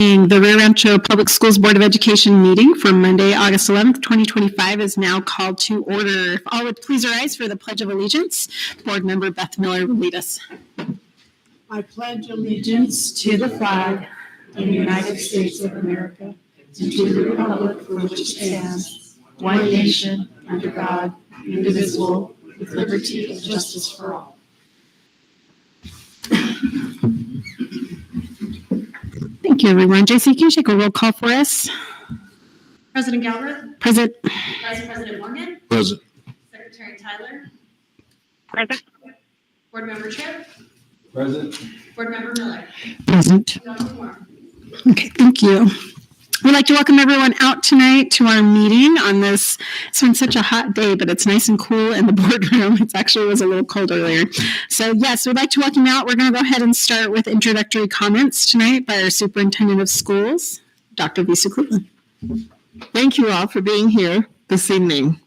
The Rio Rancho Public Schools Board of Education meeting for Monday, August 11th, 2025 is now called to order. If all would please rise for the Pledge of Allegiance. Board Member Beth Miller will lead us. I pledge allegiance to the flag of the United States of America and to the republic for which it stands, one nation, under God, indivisible, with liberty and justice for all. Thank you, everyone. JC, can you take a roll call for us? President Galbraith? Present. Vice President Morgan? Present. Secretary Tyler? Present. Board Member Tripp? Present. Board Member Miller? Present. Okay, thank you. We'd like to welcome everyone out tonight to our meeting on this. It's been such a hot day, but it's nice and cool in the boardroom. It actually was a little cold earlier. So yes, we'd like to welcome you out. We're going to go ahead and start with introductory comments tonight by our Superintendent of Schools, Dr. Lisa Cleveland. Thank you all for being here this evening.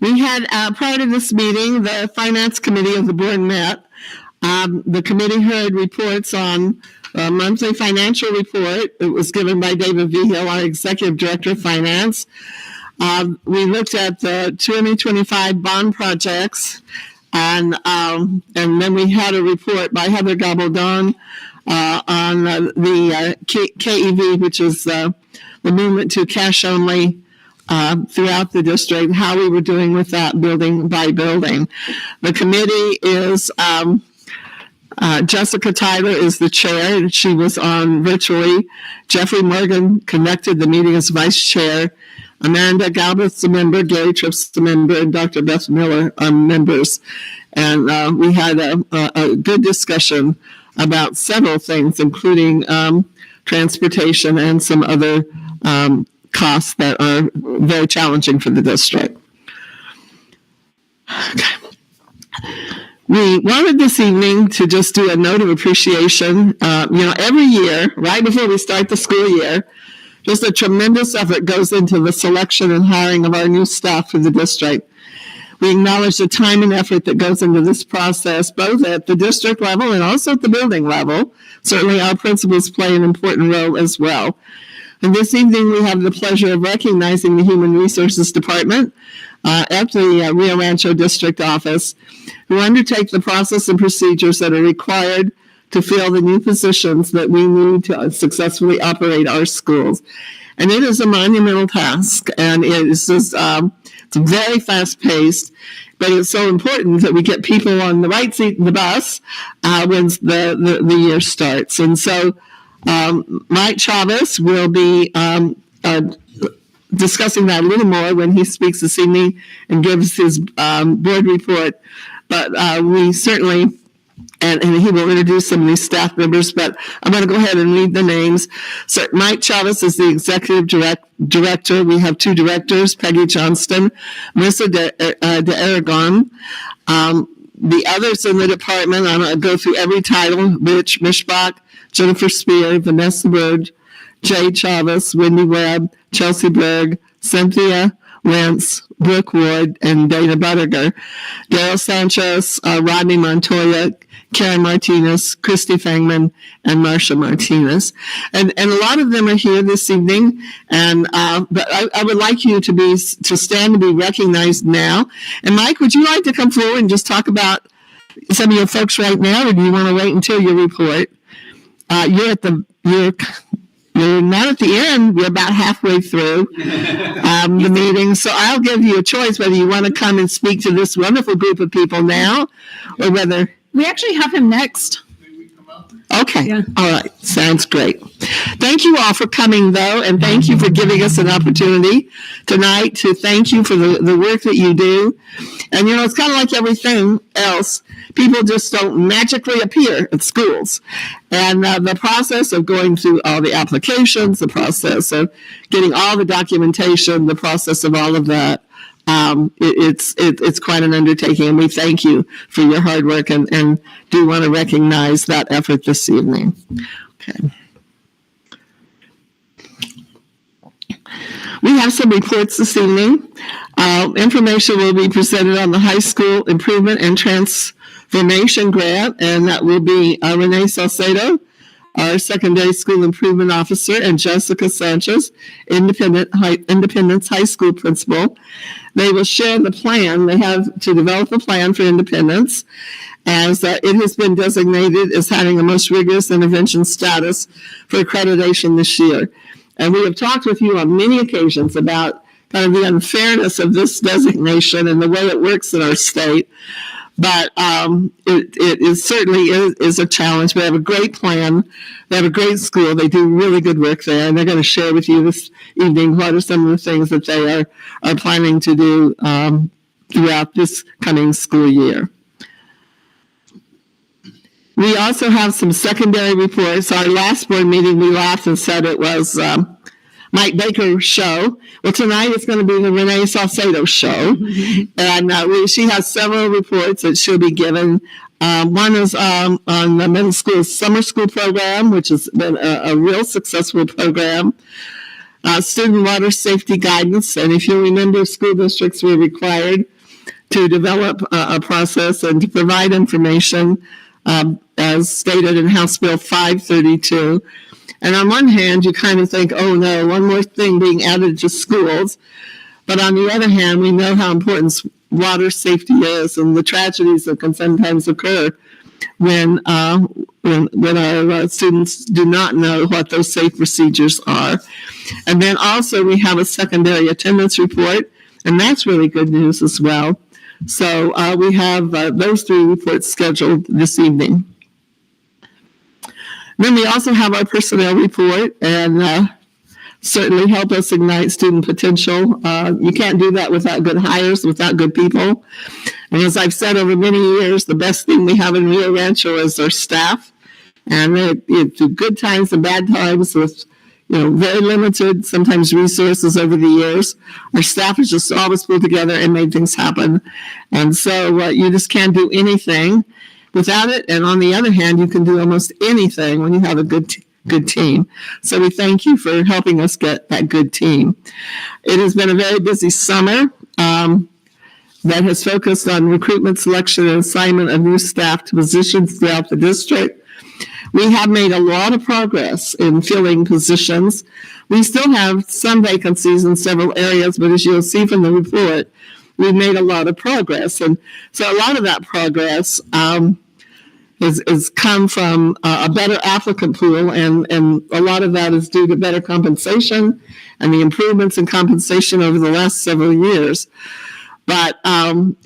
We had, prior to this meeting, the Finance Committee of the board met. The committee heard reports on a monthly financial report. It was given by David Vigil, our Executive Director of Finance. We looked at the 2025 bond projects, and then we had a report by Heather Gabaldon on the KEV, which is the movement to cash only throughout the district, how we were doing with that building by building. The committee is Jessica Tyler is the chair, and she was on virtually. Jeffrey Morgan conducted the meeting as vice chair. Amanda Galbraith's a member, Gary Tripp's a member, and Dr. Beth Miller are members. And we had a good discussion about several things, including transportation and some other costs that are very challenging for the district. Okay. We wanted this evening to just do a note of appreciation. Every year, right before we start the school year, just a tremendous effort goes into the selection and hiring of our new staff for the district. We acknowledge the time and effort that goes into this process, both at the district level and also at the building level. Certainly our principals play an important role as well. And this evening, we have the pleasure of recognizing the Human Resources Department at the Rio Rancho District Office, who undertake the process and procedures that are required to fill the new positions that we need to successfully operate our schools. And it is a monumental task, and it is just, it's very fast-paced, but it's so important that we get people on the right seat in the bus when the year starts. And so Mike Chavez will be discussing that a little more when he speaks this evening and gives his board report. But we certainly, and he will introduce some of these staff members, but I'm going to go ahead and read the names. So Mike Chavez is the executive director. We have two directors, Peggy Johnston, Marissa de Aragon. The others in the department, I'm going to go through every title: Rich Mishbach, Jennifer Spear, Vanessa Bird, Jay Chavez, Wendy Webb, Chelsea Berg, Cynthia Wentz, Brooke Ward, and Dana Buttiger. Daryl Sanchez, Rodney Montoya, Karen Martinez, Christy Fangman, and Marsha Martinez. And a lot of them are here this evening, and but I would like you to stand and be recognized now. And Mike, would you like to come forward and just talk about some of your folks right now, or do you want to wait until your report? You're not at the end. We're about halfway through the meeting. So I'll give you a choice whether you want to come and speak to this wonderful group of people now, or whether... We actually have him next. Okay. Yeah. All right. Sounds great. Thank you all for coming, though, and thank you for giving us an opportunity tonight to thank you for the work that you do. And, it's kind of like everything else. People just don't magically appear at schools. And the process of going through all the applications, the process of getting all the documentation, the process of all of that, it's quite an undertaking, and we thank you for your hard work and do want to recognize that effort this evening. Okay. We have some reports this evening. Information will be presented on the high school improvement and transformation grant, and that will be Renee Salcedo our secondary school improvement officer, and Jessica Sanchez, Independence High School principal. They will share the plan. They have to develop a plan for Independence, as it has been designated as having the most rigorous intervention status for accreditation this year. And we have talked with you on many occasions about kind of the unfairness of this designation and the way it works in our state. But it is certainly is a challenge. We have a great plan. They have a great school. They do really good work there, and they're going to share with you this evening what are some of the things that they are planning to do throughout this coming school year. We also have some secondary reports. Our last board meeting, we laughed and said it was Mike Baker's show. Well, tonight it's going to be the Renee Salcedo show. And she has several reports that she'll be given. One is on the middle school summer school program, which has been a real successful program. Student water safety guidance. And if you remember, school districts were required to develop a process and to provide information as stated in House Bill 532. And on one hand, you kind of think, oh no, one more thing being added to schools. But on the other hand, we know how important water safety is and the tragedies that can sometimes occur when our students do not know what those safe procedures are. And then also we have a secondary attendance report, and that's really good news as well. So we have those three reports scheduled this evening. Then we also have our personnel report, and certainly help us ignite student potential. You can't do that without good hires, without good people. And as I've said over many years, the best thing we have in Rio Rancho is our staff. And through good times and bad times with very limited, sometimes resources over the years, our staff has just always pulled together and made things happen. And so you just can't do anything without it. And on the other hand, you can do almost anything when you have a good team. So we thank you for helping us get that good team. It has been a very busy summer that has focused on recruitment, selection, and assignment of new staff to positions throughout the district. We have made a lot of progress in filling positions. We still have some vacancies in several areas, but as you'll see from the report, we've made a lot of progress. And so a lot of that progress has come from a better applicant pool, and a lot of that is due to better compensation and the improvements in compensation over the last several years. But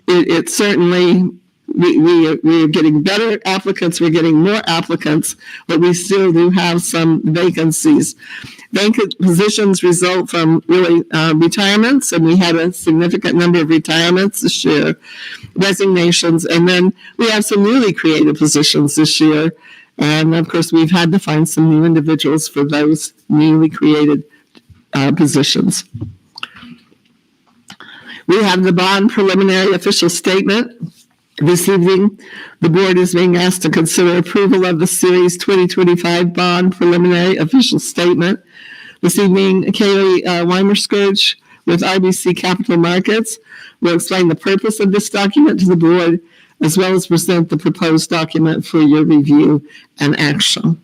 it certainly, we are getting better applicants, we're getting more applicants, but we still do have some vacancies. Vacant positions result from really retirements, and we had a significant number of retirements this year, resignations, and then we have some newly created positions this year. And of course, we've had to find some new individuals for those newly created positions. We have the bond preliminary official statement. This evening, the board is being asked to consider approval of the Series 2025 bond preliminary official statement. This evening, Kaylee Weimerscourge with RBC Capital Markets will explain the purpose of this document to the board, as well as present the proposed document for your review and action.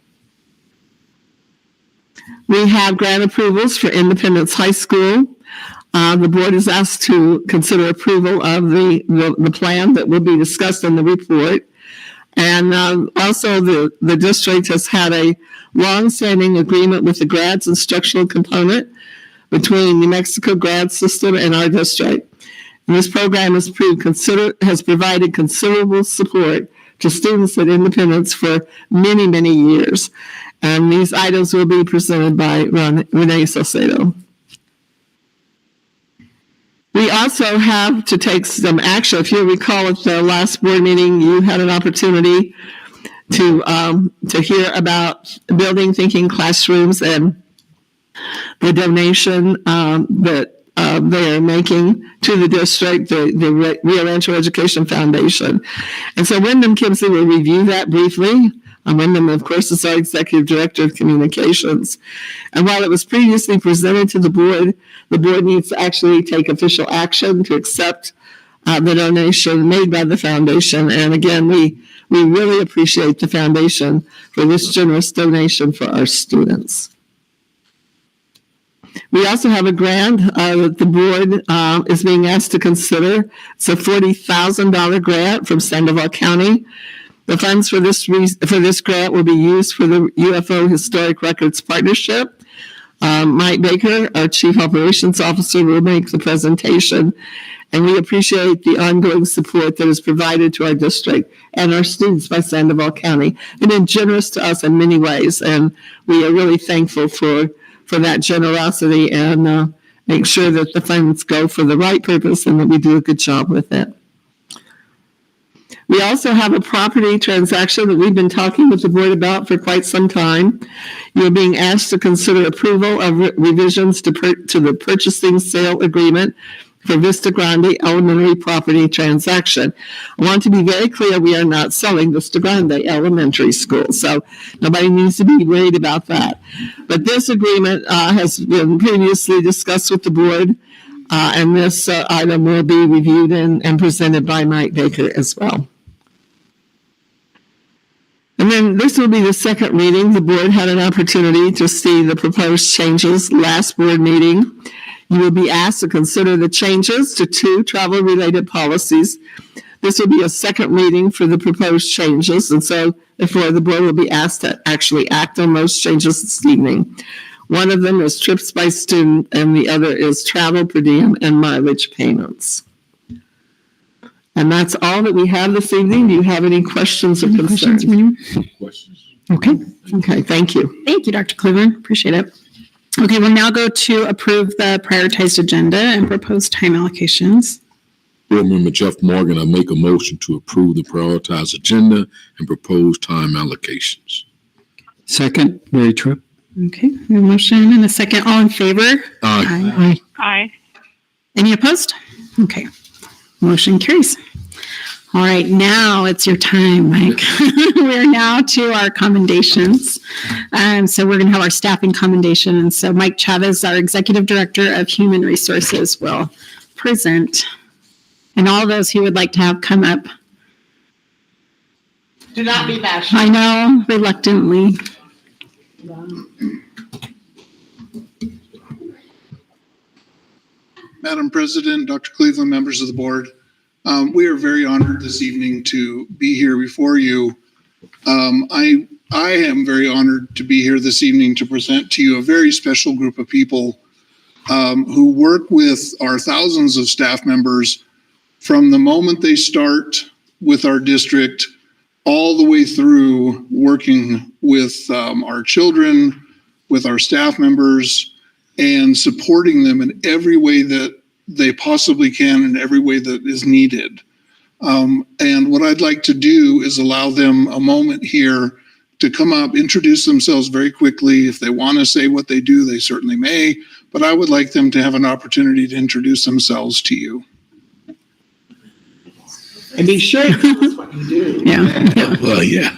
We have grant approvals for Independence High School. The board is asked to consider approval of the plan that will be discussed in the report. And also the district has had a long-standing agreement with the grads instructional component between New Mexico grad system and our district. And this program has provided considerable support to students at Independence for many, many years. And these items will be presented by Renee Salcedo. We also have to take some action. If you recall at the last board meeting, you had an opportunity to hear about building thinking classrooms and the donation that they are making to the district, the Rio Rancho Education Foundation. And so Wyndham Kimsey will review that briefly. Wyndham, of course, is our Executive Director of Communications. And while it was previously presented to the board needs to actually take official action to accept the donation made by the foundation. And again, we We really appreciate the foundation for this generous donation for our students. We also have a grant that the board is being asked to consider. It's a $40,000 grant from Sandoval County. The funds for this grant will be used for the UFO Historic Records Partnership. Mike Baker, our Chief Operations Officer, will make the presentation, and we appreciate the ongoing support that is provided to our district and our students by Sandoval County. They've been generous to us in many ways, and we are really thankful for that generosity and make sure that the funds go for the right purpose and that we do a good job with it. We also have a property transaction that we've been talking with the board about for quite some time. You're being asked to consider approval of revisions to the purchasing sale agreement for Vista Grande Elementary property transaction. I want to be very clear, we are not selling Vista Grande Elementary School, so nobody needs to be worried about that. But this agreement has been previously discussed with the board, and this item will be reviewed and presented by Mike Baker as well. And then this will be the second reading. The board had an opportunity to see the proposed changes last board meeting. You will be asked to consider the changes to 2 travel-related policies. This will be a second reading for the proposed changes, and so therefore the board will be asked to actually act on those changes this evening. One of them is trips by student, and the other is travel per diem and mileage payments. And that's all that we have this evening. Do you have any questions or concerns? Questions? Okay, thank you. Thank you, Dr. Cleveland. Appreciate it. Okay, we'll now go to approve the prioritized agenda and proposed time allocations. Board Member Jeff Morgan, I make a motion to approve the prioritized agenda and proposed time allocations. Second, Mary Tripp. Okay, we have a motion and a second. All in favor? Aye. Aye. Any opposed? Okay, motion carries. All right, now it's your time, Mike. We're now to our commendations. So we're going to have our staffing commendation. And so Mike Chavez, our Executive Director of Human Resources, will present. And all those who would like to have come up. Do not be bashful. I know, reluctantly. Madam President, Dr. Cleveland, members of the board, we are very honored this evening to be here before you. I am very honored to be here this evening to present to you a very special group of people who work with our thousands of staff members from the moment they start with our district all the way through working with our children, with our staff members, and supporting them in every way that they possibly can, in every way that is needed. And what I'd like to do is allow them a moment here to come up, introduce themselves very quickly. If they want to say what they do, they certainly may, but I would like them to have an opportunity to introduce themselves to you. And be sure to tell us what you do. Yeah. Well, yeah.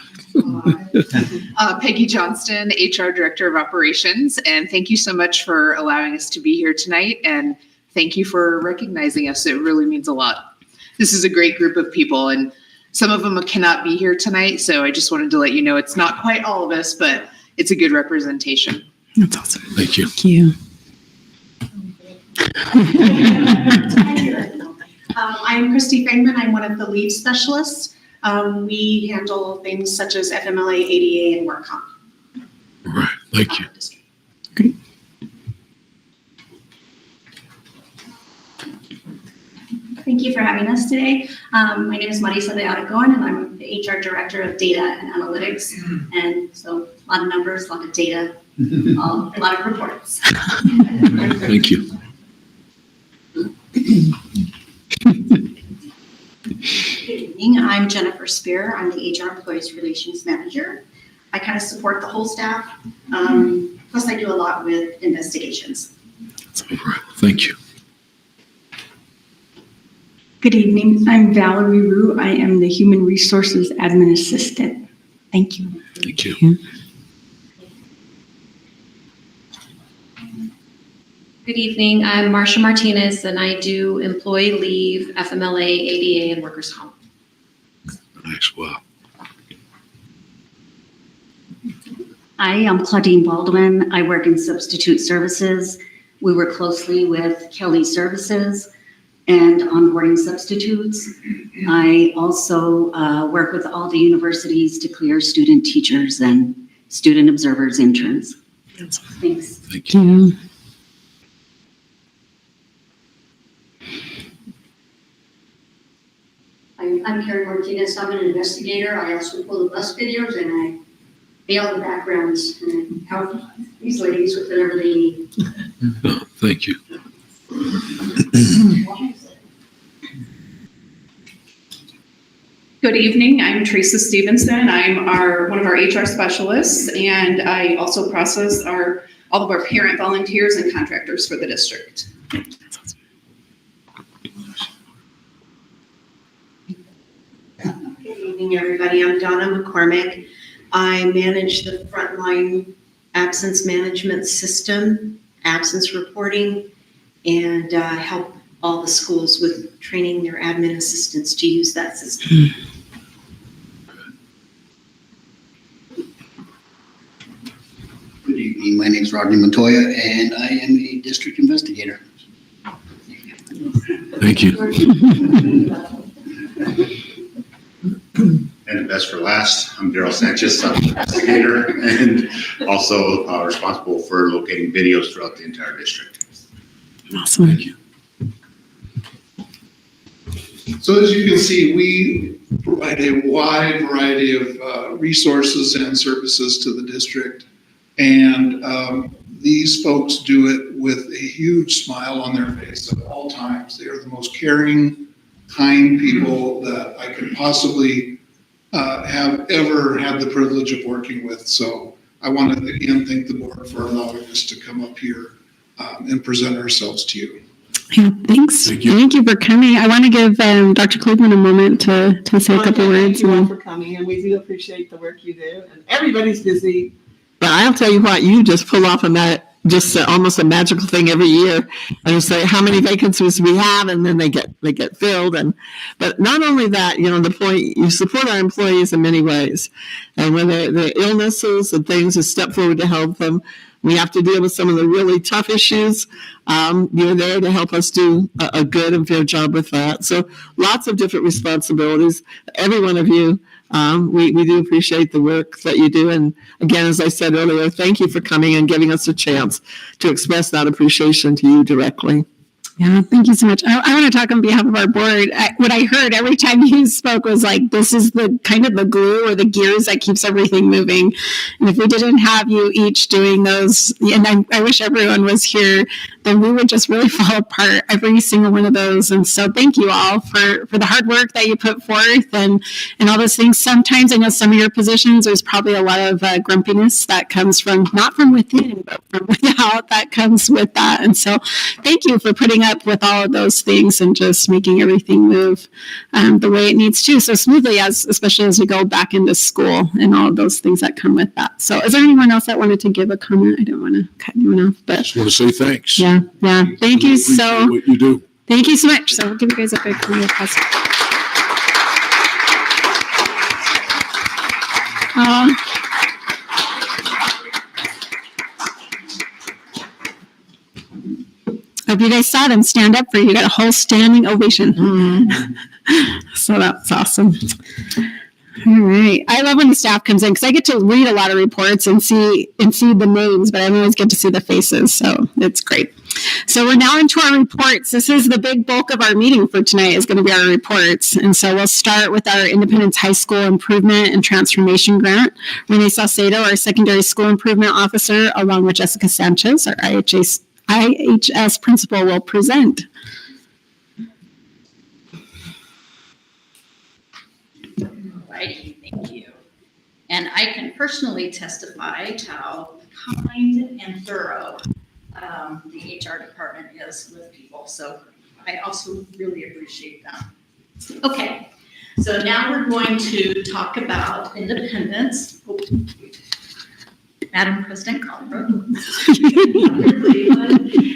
Peggy Johnston, HR Director of Operations, and thank you so much for allowing us to be here tonight, and thank you for recognizing us. It really means a lot. This is a great group of people, and some of them cannot be here tonight, so I just wanted to let you know it's not quite all of us, but it's a good representation. That's awesome. Thank you. Thank you. I'm Christy Fangman. I'm one of the leave specialists. We handle things such as FMLA, ADA, and work comp. All right. Thank you. Great. Thank you for having us today. My name is Marisa de Aragon, and I'm the HR Director of Data and Analytics. And so a lot of numbers, a lot of data, a lot of reports. Thank you. Good evening. I'm Jennifer Spear. I'm the HR Employees Relations Manager. I kind of support the whole staff. Plus, I do a lot with investigations. All right. Thank you. Good evening. I'm Valerie Rue. I am the Human Resources Admin Assistant. Thank you. Thank you. Good evening. I'm Marsha Martinez, and I do employee leave, FMLA, ADA, and workers' comp. Nice. Wow. I am Claudine Baldwin. I work in substitute services. We work closely with Kelly Services and onboarding substitutes. I also work with all the universities to clear student teachers and student observers interns. Thanks. Thank you. I'm Karen Martinez. I'm an investigator. I also pull the bus videos and I bail the backgrounds and help these ladies with whatever they need. Oh, thank you. Good evening. I'm Teresa Stevenson. I'm one of our HR specialists, and I also process all of our parent volunteers and contractors for the district. Good evening, everybody. I'm Donna McCormick. I manage the frontline absence management system, absence reporting, and help all the schools with training their admin assistants to use that system. Good evening. My name is Rodney Montoya, and I am a district investigator. Thank you. And best for last, I'm Daryl Sanchez, I'm an investigator and also responsible for locating videos throughout the entire district. Awesome. Thank you. So as you can see, we provide a wide variety of resources and services to the district. And these folks do it with a huge smile on their face at all times. They are the most caring, kind people that I could possibly have ever had the privilege of working with. So I want to again thank the board for allowing us to come up here and present ourselves to you. Yeah, thanks. Thank you for coming. I want to give Dr. Cleveland a moment to say a couple words. Thank you all for coming, and we do appreciate the work you do. And everybody's busy, but I'll tell you what, you just pull off almost a magical thing every year, and you say how many vacancies we have, and then they get filled. But not only that, the point, you support our employees in many ways, and when they're illnesses and things, you step forward to help them. We have to deal with some of the really tough issues. You're there to help us do a good and fair job with that. So lots of different responsibilities. Every one of you, we do appreciate the work that you do. And again, as I said earlier, thank you for coming and giving us a chance to express that appreciation to you directly. Yeah, thank you so much. I want to talk on behalf of our board. What I heard every time you spoke was like, this is the kind of the glue or the gears that keeps everything moving. And if we didn't have you each doing those, and I wish everyone was here, then we would just really fall apart, every single one of those. And so thank you all for the hard work that you put forth and all those things. Sometimes I know some of your positions, there's probably a lot of grumpiness that comes from, not from within, but from without, that comes with that. And so thank you for putting up with all of those things and just making everything move the way it needs to, so smoothly, especially as we go back into school and all of those things that come with that. So is there anyone else that wanted to give a comment? I don't want to cut anyone off, but Just want to say thanks. Yeah. Thank you so. What you do. Thank you so much. So I'll give you guys a big round of applause. Hope you guys saw them stand up for you. You got a whole standing ovation. So that's awesome. All right. I love when the staff comes in because I get to read a lot of reports and see the names, but I don't always get to see the faces. So it's great. So we're now into our reports. This is the big bulk of our meeting for tonight is going to be our reports. And so we'll start with our Independence High School Improvement and Transformation Grant. Renee Saucedo, our Secondary School Improvement Officer, along with Jessica Sanchez, our IHS principal, will present. Alrighty, thank you. And I can personally testify to how kind and thorough the HR department is with people. So I also really appreciate that. Okay, so now we're going to talk about independence. Madam President Colbrook,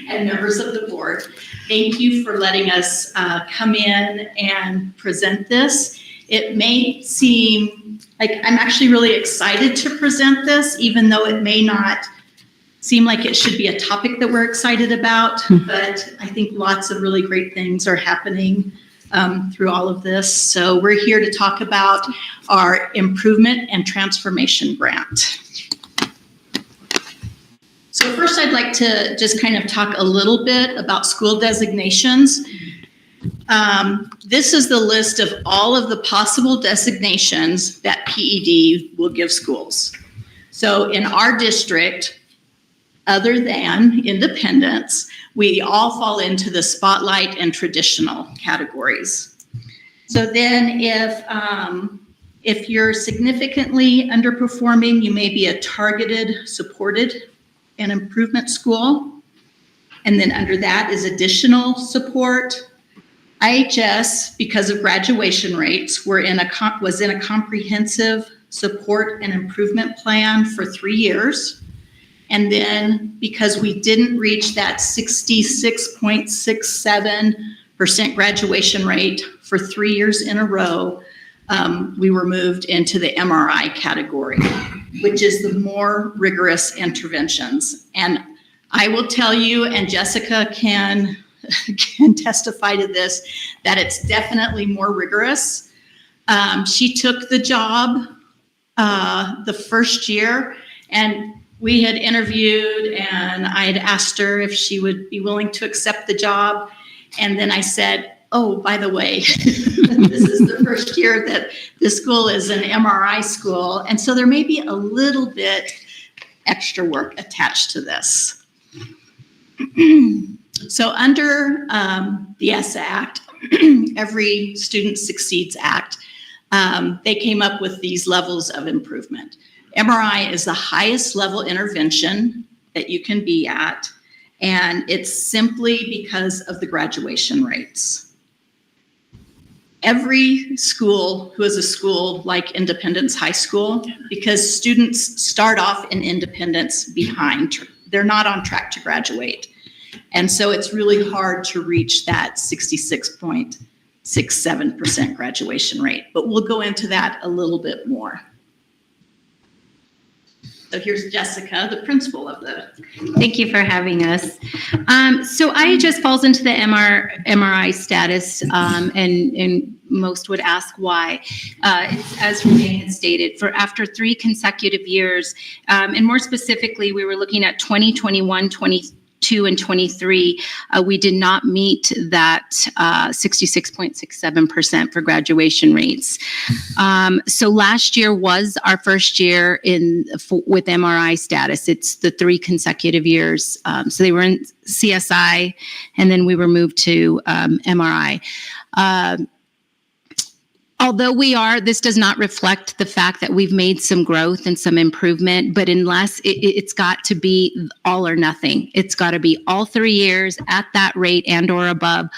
and members of the board, thank you for letting us come in and present this. It may seem I'm actually really excited to present this, even though it may not seem like it should be a topic that we're excited about, but I think lots of really great things are happening through all of this. So we're here to talk about our Improvement and Transformation Grant. So first, I'd like to just kind of talk a little bit about school designations. This is the list of all of the possible designations that PED will give schools. So in our district, other than independence, we all fall into the spotlight and traditional categories. So then if you're significantly underperforming, you may be a targeted, supported, and improvement school. And then under that is additional support. IHS, because of graduation rates, was in a comprehensive support and improvement plan for 3 years. And then because we didn't reach that 66.67% graduation rate for 3 years in a row, we were moved into the MRI category, which is the more rigorous interventions. And I will tell you, and Jessica can testify to this, that it's definitely more rigorous. She took the job the first year, and we had interviewed, and I had asked her if she would be willing to accept the job. And then I said, oh, by the way, this is the first year that the school is an MRI school. And so there may be a little bit extra work attached to this. So under the ESSA Act, every Student Succeeds Act, they came up with these levels of improvement. MRI is the highest level intervention that you can be at, and it's simply because of the graduation rates. Every school who is a school like Independence High School, because students start off in Independence behind, they're not on track to graduate. And so it's really hard to reach that 66.67% graduation rate, but we'll go into that a little bit more. So here's Jessica, the principal of the. Thank you for having us. So IHS falls into the MRI status, and most would ask why. It's, as Renee had stated, after 3 consecutive years, and more specifically, we were looking at 2021, 22, and 23, we did not meet that 66.67% for graduation rates. So last year was our first year with MRI status. It's the 3 consecutive years. So they were in CSI, and then we were moved to MRI. Although this does not reflect the fact that we've made some growth and some improvement, but unless it's got to be all or nothing. It's got to be all 3 years at that rate and or above,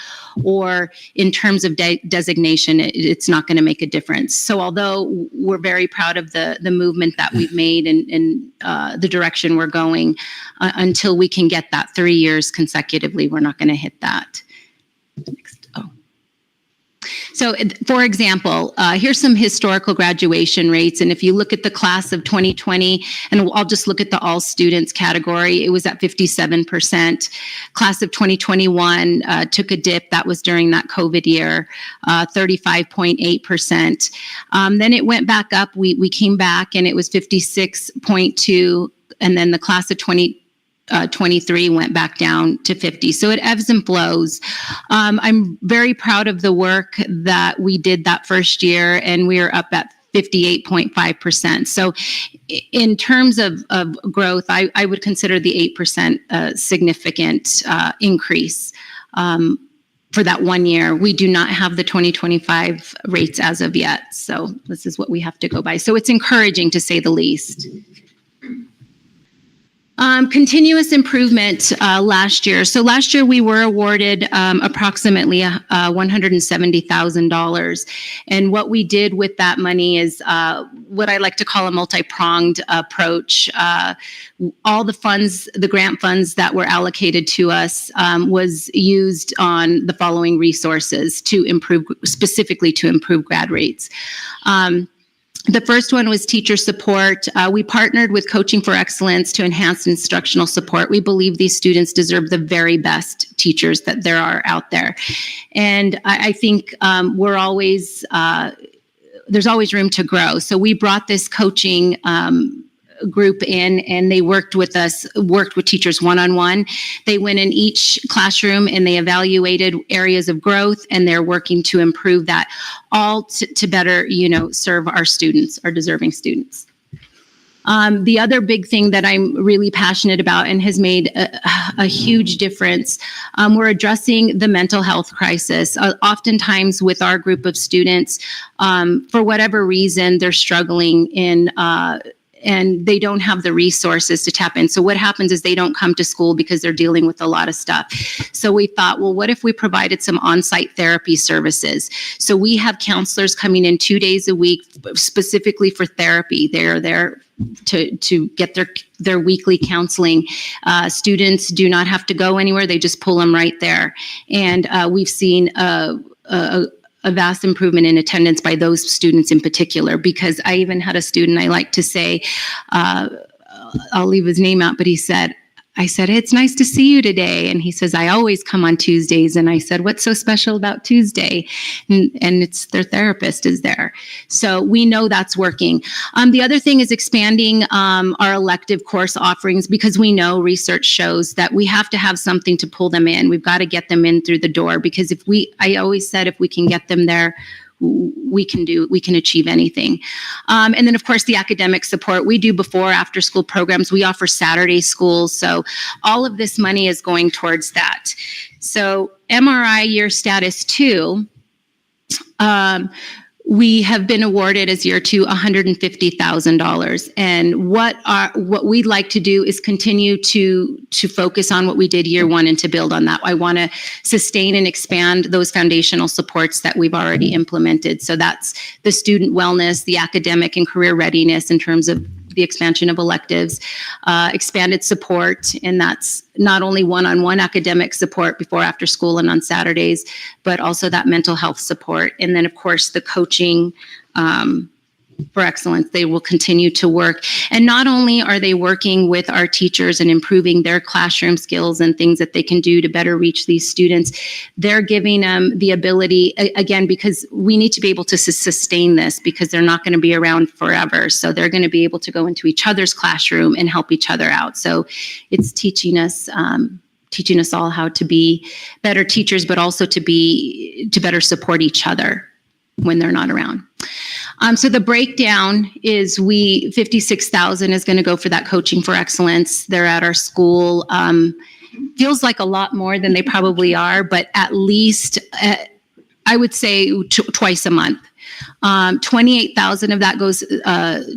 or in terms of designation, it's not going to make a difference. So although we're very proud of the movement that we've made and the direction we're going, until we can get that 3 years consecutively, we're not going to hit that. So, for example, here's some historical graduation rates. And if you look at the class of 2020, and I'll just look at the all students category, it was at 57%. Class of 2021 took a dip. That was during that COVID year, 35.8%. Then it went back up. We came back and it was 56.2%. And then the class of 23 went back down to 50. So it ebbs and flows. I'm very proud of the work that we did that first year, and we are up at 58.5%. So in terms of growth, I would consider the 8% significant increase for that 1 year. We do not have the 2025 rates as of yet. So this is what we have to go by. So it's encouraging, to say the least. Continuous improvement last year. So last year we were awarded approximately $170,000. And what we did with that money is what I like to call a multi-pronged approach. All the funds, the grant funds that were allocated to us was used on the following resources to improve, specifically to improve grad rates. The first one was teacher support. We partnered with Coaching for Excellence to enhance instructional support. We believe these students deserve the very best teachers that there are out there. And I think there's always room to grow. So we brought this coaching group in, and they worked with teachers one-on-one. They went in each classroom and they evaluated areas of growth, and they're working to improve that, all to better, serve our students, our deserving students. The other big thing that I'm really passionate about and has made a huge difference, we're addressing the mental health crisis. Oftentimes with our group of students, for whatever reason, they're struggling and they don't have the resources to tap in. So what happens is they don't come to school because they're dealing with a lot of stuff. So we thought, well, what if we provided some on-site therapy services? So we have counselors coming in 2 days a week specifically for therapy. They're there to get their weekly counseling. Students do not have to go anywhere. They just pull them right there. And we've seen a vast improvement in attendance by those students in particular, because I even had a student, I like to say, I'll leave his name out, but I said, it's nice to see you today. And he says, I always come on Tuesdays. And I said, what's so special about Tuesday? And it's their therapist is there. So we know that's working. The other thing is expanding our elective course offerings, because we know research shows that we have to have something to pull them in. We've got to get them in through the door, because I always said, if we can get them there, we can achieve anything. And then of course the academic support. We do before, after school programs. We offer Saturday schools. So all of this money is going towards that. So MRI year status 2, we have been awarded as year 2 $150,000. And what we'd like to do is continue to focus on what we did year 1 and to build on that. I want to sustain and expand those foundational supports that we've already implemented. So that's the student wellness, the academic and career readiness in terms of the expansion of electives, expanded support, and that's not only one-on-one academic support before, after school, and on Saturdays, but also that mental health support. And then, of course, the coaching for excellence. They will continue to work. And not only are they working with our teachers and improving their classroom skills and things that they can do to better reach these students, they're giving them the ability, again, because we need to be able to sustain this, because they're not going to be around forever. So they're going to be able to go into each other's classroom and help each other out. So it's teaching us all how to be better teachers, but also to better support each other when they're not around. So the breakdown is $56,000 is going to go for that coaching for excellence. They're at our school. Feels like a lot more than they probably are, but at least I would say twice a month. 28,000 of that goes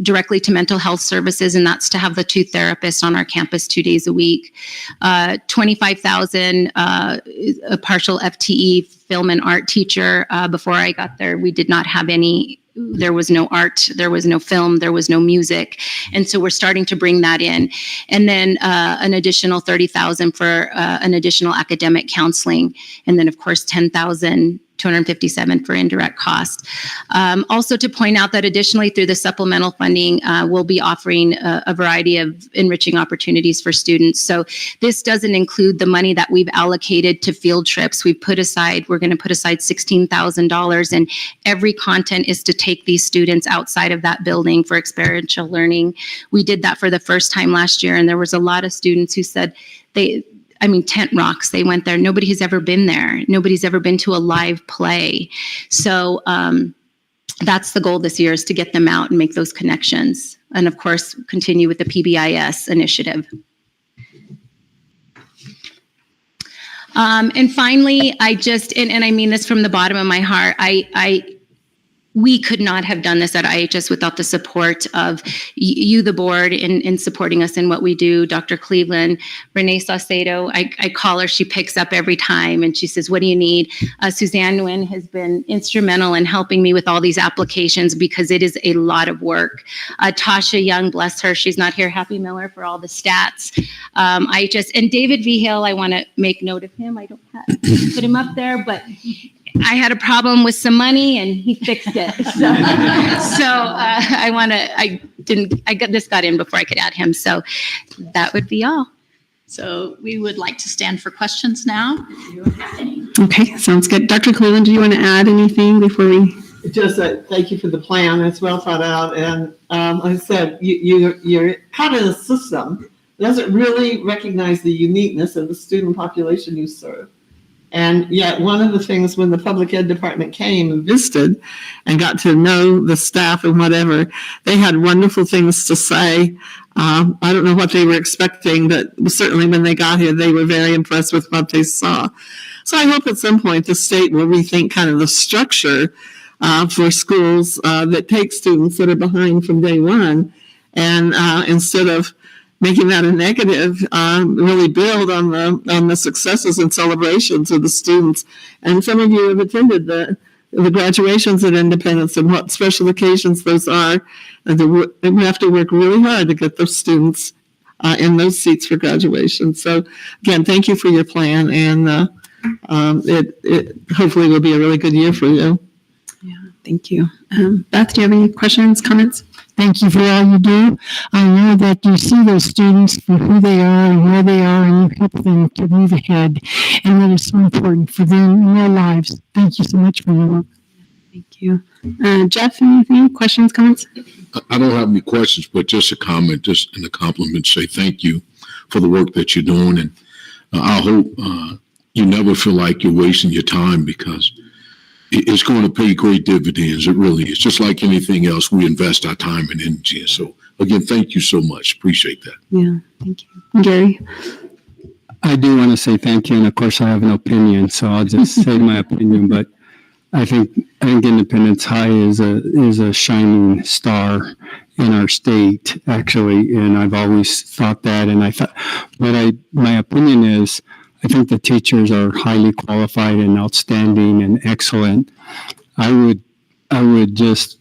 directly to mental health services, and that's to have the 2 therapists on our campus 2 days a week. 25,000 a partial FTE film and art teacher. Before I got there, we did not have any. There was no art, there was no film, there was no music. And so we're starting to bring that in. And then an additional 30,000 for an additional academic counseling. And then of course, 10,257 for indirect cost. Also to point out that additionally through the supplemental funding, we'll be offering a variety of enriching opportunities for students. So this doesn't include the money that we've allocated to field trips. We're going to put aside $16,000, and every content is to take these students outside of that building for experiential learning. We did that for the first time last year, and there was a lot of students who said Tent Rocks, they went there. Nobody has ever been there. Nobody's ever been to a live play. So that's the goal this year, is to get them out and make those connections. And of course, continue with the PBIS initiative. And finally, and I mean this from the bottom of my heart, we could not have done this at IHS without the support of you, the board, in supporting us in what we do. Dr. Cleveland, Renee Saucedo, I call her, she picks up every time and she says, what do you need? Suzanne Nguyen has been instrumental in helping me with all these applications, because it is a lot of work. Tasha Young, bless her, she's not here. Happy Miller for all the stats. And David V. Hill, I want to make note of him. I don't put him up there, but I had a problem with some money and he fixed it. I just got in before I could add him. So that would be all. So we would like to stand for questions now, if you have any. Okay, sounds good. Dr. Cleveland, do you want to add anything before we? Just thank you for the plan. It's well thought out. And like I said, you're kind of a system that doesn't really recognize the uniqueness of the student population you serve. And yet one of the things when the public ed department came and visited and got to know the staff and whatever, they had wonderful things to say. I don't know what they were expecting, but certainly when they got here, they were very impressed with what they saw. So I hope at some point the state will rethink kind of the structure for schools that take students that are behind from day one. And instead of making that a negative, really build on the successes and celebrations of the students. And some of you have attended the graduations at Independence and what special occasions those are. And we have to work really hard to get those students in those seats for graduation. So again, thank you for your plan, and it hopefully will be a really good year for you. Yeah, thank you. Beth, do you have any questions, comments? Thank you for all you do. I know that you see those students for who they are and where they are, and you help them to move ahead. And that is so important for them in their lives. Thank you so much for your work. Thank you. Jeff, anything? Questions, comments? I don't have any questions, but just a comment, just in a compliment, say thank you for the work that you're doing. And I hope you never feel like you're wasting your time, because it's going to pay great dividends. It really is. Just like anything else, we invest our time and energy. And so, again, thank you so much. Appreciate that. Yeah, thank you. Gary? I do want to say thank you, and of course I have an opinion, so I'll just say my opinion. But I think Independence High is a shining star in our state, actually, and I've always thought that. And I thought, my opinion is, I think the teachers are highly qualified and outstanding and excellent. I would just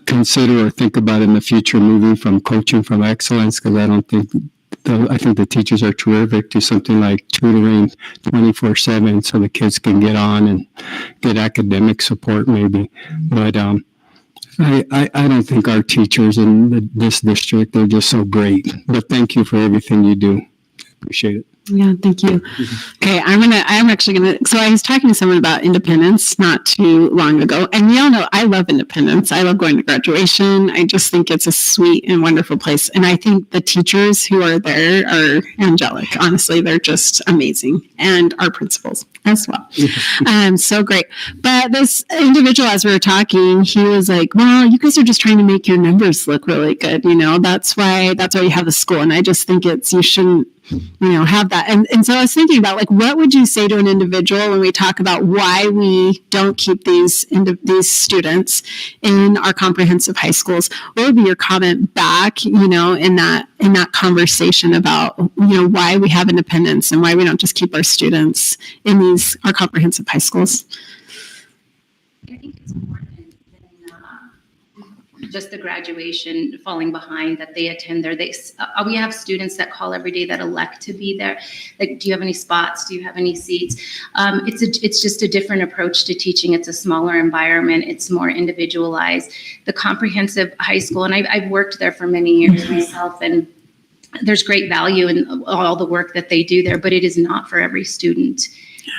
consider or think about in the future moving from coaching from excellence, because I think the teachers are terrific, to something like tutoring 24/7 so the kids can get on and get academic support maybe. But I don't think our teachers in this district are just so great. But thank you for everything you do. Appreciate it. Yeah, thank you. Okay, so I was talking to someone about Independence not too long ago, and we all know I love Independence. I love going to graduation. I just think it's a sweet and wonderful place. And I think the teachers who are there are angelic. Honestly, they're just amazing. And our principals as well. So great. But this individual, as we were talking, he was like, well, you guys are just trying to make your numbers look really good. That's why you have the school. And I just think you shouldn't, have that. And so I was thinking about, what would you say to an individual when we talk about why we don't keep these students in our comprehensive high schools? What would be your comment back, in that conversation about, why we have Independence and why we don't just keep our students in our comprehensive high schools? I think it's more than just the graduation falling behind that they attend there. We have students that call every day that elect to be there. Do you have any spots? Do you have any seats? It's just a different approach to teaching. It's a smaller environment. It's more individualized. The comprehensive high school, and I've worked there for many years myself, and there's great value in all the work that they do there, but it is not for every student.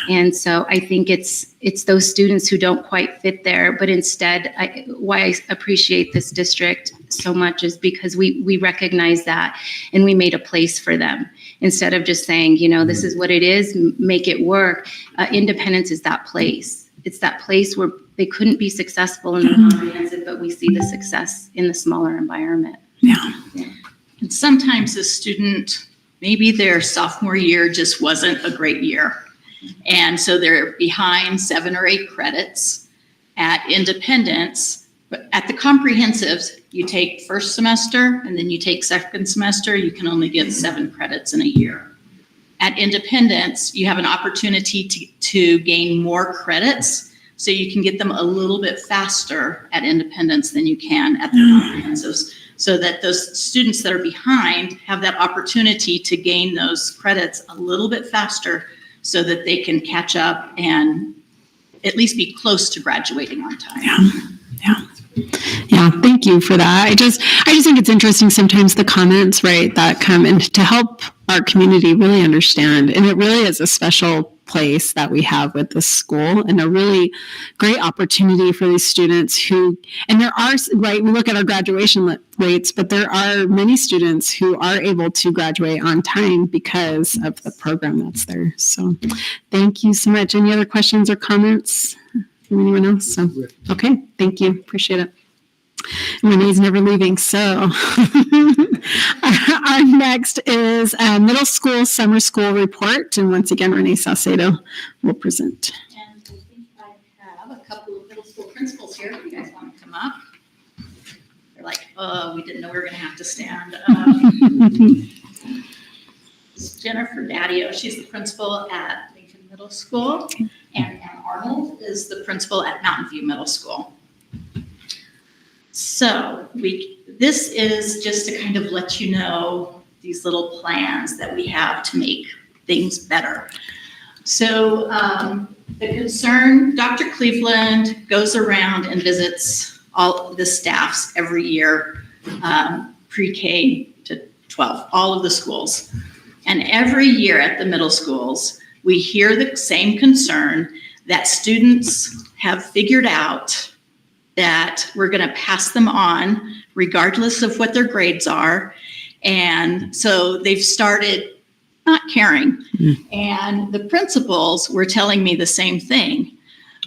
And so I think it's those students who don't quite fit there, but instead, why I appreciate this district so much is because we recognize that and we made a place for them. Instead of just saying, this is what it is, make it work. Independence is that place. It's that place where they couldn't be successful in the comprehensive, but we see the success in the smaller environment. Yeah. And sometimes a student, maybe their sophomore year just wasn't a great year. And so they're behind 7 or 8 credits at Independence. But at the comprehensives, you take first semester and then you take second semester, you can only get 7 credits in a year. At Independence, you have an opportunity to gain more credits, so you can get them a little bit faster at Independence than you can at the comprehensives, so that those students that are behind have that opportunity to gain those credits a little bit faster, so that they can catch up and at least be close to graduating on time. Yeah, thank you for that. I just think it's interesting sometimes the comments, right, that come in to help our community really understand. And it really is a special place that we have with this school and a really great opportunity for these students who, and there are, right, we look at our graduation rates, but there are many students who are able to graduate on time because of the program that's there. So thank you so much. Any other questions or comments from anyone else? So, okay, thank you. Appreciate it. Renee's never leaving. So our next is middle school summer school report. And once again, Renee Saucedo will present. And I think I have a couple of middle school principals here. If you guys want to come up. They're like, oh, we didn't know we were going to have to stand. It's Jennifer Daddio. She's the principal at Lincoln Middle School. And Ann Arnold is the principal at Mountain View Middle School. So this is just to kind of let you know these little plans that we have to make things better. So the concern, Dr. Cleveland goes around and visits all the staffs every year, pre-K to 12, all of the schools. And every year at the middle schools, we hear the same concern that students have figured out that we're going to pass them on regardless of what their grades are. And so they've started not caring. And the principals were telling me the same thing.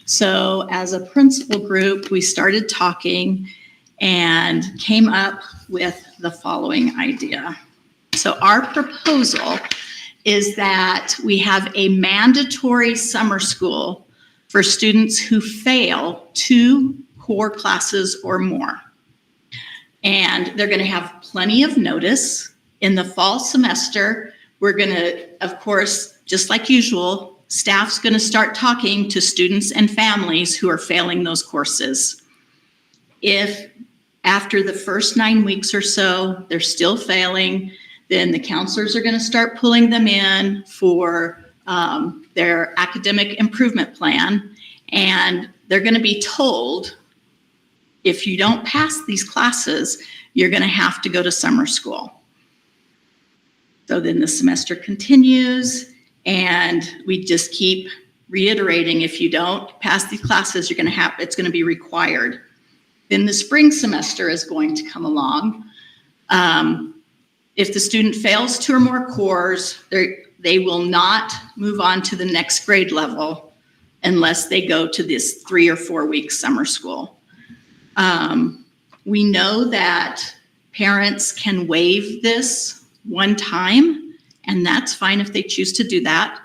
So as a principal group, we started talking and came up with the following idea. So our proposal is that we have a mandatory summer school for students who fail 2 core classes or more. And they're going to have plenty of notice. In the fall semester, we're going to, of course, just like usual, staff's going to start talking to students and families who are failing those courses. If after the first 9 weeks or so, they're still failing, then the counselors are going to start pulling them in for their academic improvement plan. And they're going to be told, if you don't pass these classes, you're going to have to go to summer school. So then the semester continues, and we just keep reiterating, if you don't pass these classes, you're going to have, it's going to be required. Then the spring semester is going to come along. If the student fails 2 or more cores, they will not move on to the next grade level unless they go to this 3 or 4 week summer school. We know that parents can waive this one time, and that's fine if they choose to do that.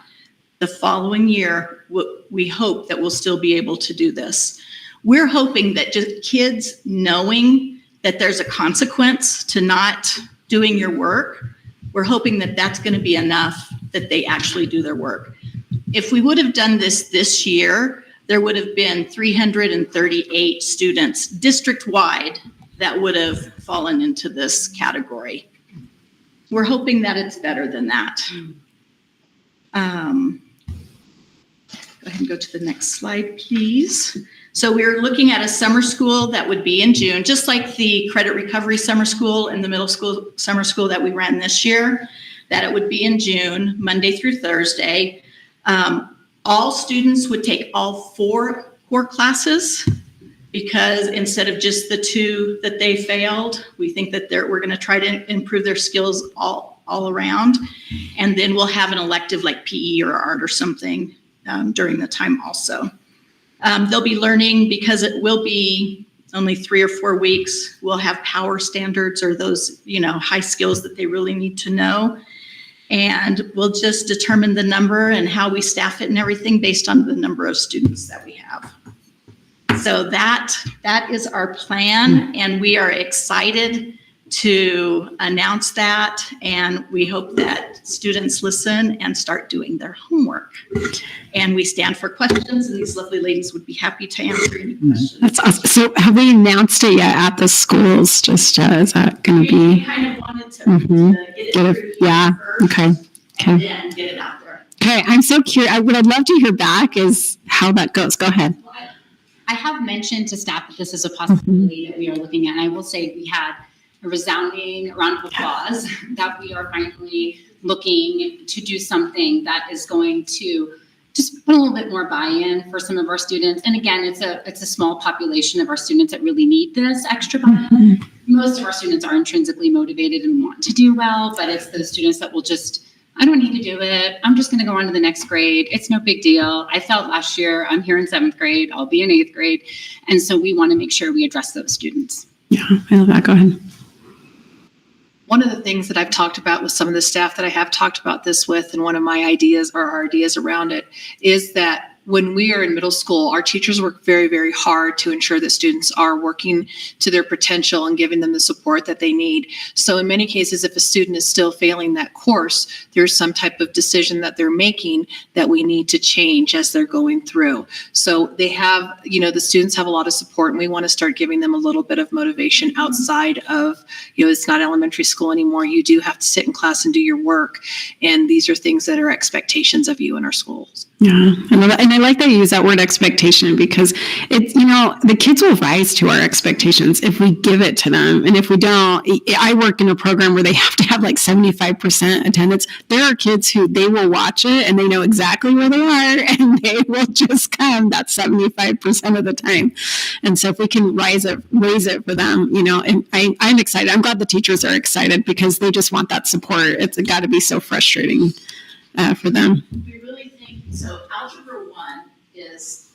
The following year, we hope that we'll still be able to do this. We're hoping that just kids knowing that there's a consequence to not doing your work, we're hoping that that's going to be enough that they actually do their work. If we would have done this year, there would have been 338 students district-wide that would have fallen into this category. We're hoping that it's better than that. Go ahead and go to the next slide, please. So we're looking at a summer school that would be in June, just like the credit recovery summer school and the middle school summer school that we ran this year, that it would be in June, Monday through Thursday. All students would take all 4 core classes, because instead of just the 2 that they failed, we think that we're going to try to improve their skills all around. And then we'll have an elective like PE or art or something during the time also. They'll be learning, because it will be only 3 or 4 weeks, we'll have power standards, or those, high skills that they really need to know. And we'll just determine the number and how we staff it and everything based on the number of students that we have. So that is our plan, and we are excited to announce that, and we hope that students listen and start doing their homework. And we stand for questions, and these lovely ladies would be happy to answer any questions. That's awesome. So have we announced it yet at the schools? Just is that going to be? We kind of wanted to get it yeah. first, Okay. and then get it out there. Okay. I'm so curious. What I'd love to hear back is how that goes. Go ahead. I have mentioned to staff that this is a possibility that we are looking at. And I will say we had a resounding round of applause that we are finally looking to do something that is going to just put a little bit more buy-in for some of our students. And again, it's a small population of our students that really need this extra buy-in. Most of our students are intrinsically motivated and want to do well, but it's those students that will just, I don't need to do it. I'm just going to go on to the next grade. It's no big deal. I failed last year. I'm here in 7th grade. I'll be in 8th grade. And so we want to make sure we address those students. Yeah, I love that. Go ahead. One of the things that I've talked about with some of the staff that I have talked about this with, and one of my ideas or our ideas around it, is that when we are in middle school, our teachers work very, very hard to ensure that students are working to their potential and giving them the support that they need. So in many cases, if a student is still failing that course, there's some type of decision that they're making that we need to change as they're going through. So they have, the students have a lot of support, and we want to start giving them a little bit of motivation outside of, it's not elementary school anymore. You do have to sit in class and do your work. And these are things that are expectations of you in our schools. Yeah, I love that. And I like that you use that word expectation, because it's, the kids will rise to our expectations if we give it to them. And if we don't, I work in a program where they have to have like 75% attendance. There are kids who they will watch it and they know exactly where they are and they will just come that 75% of the time. And so if we can raise it for them, and I'm excited. I'm glad the teachers are excited because they just want that support. It's got to be so frustrating for them. We really think, so Algebra 1 is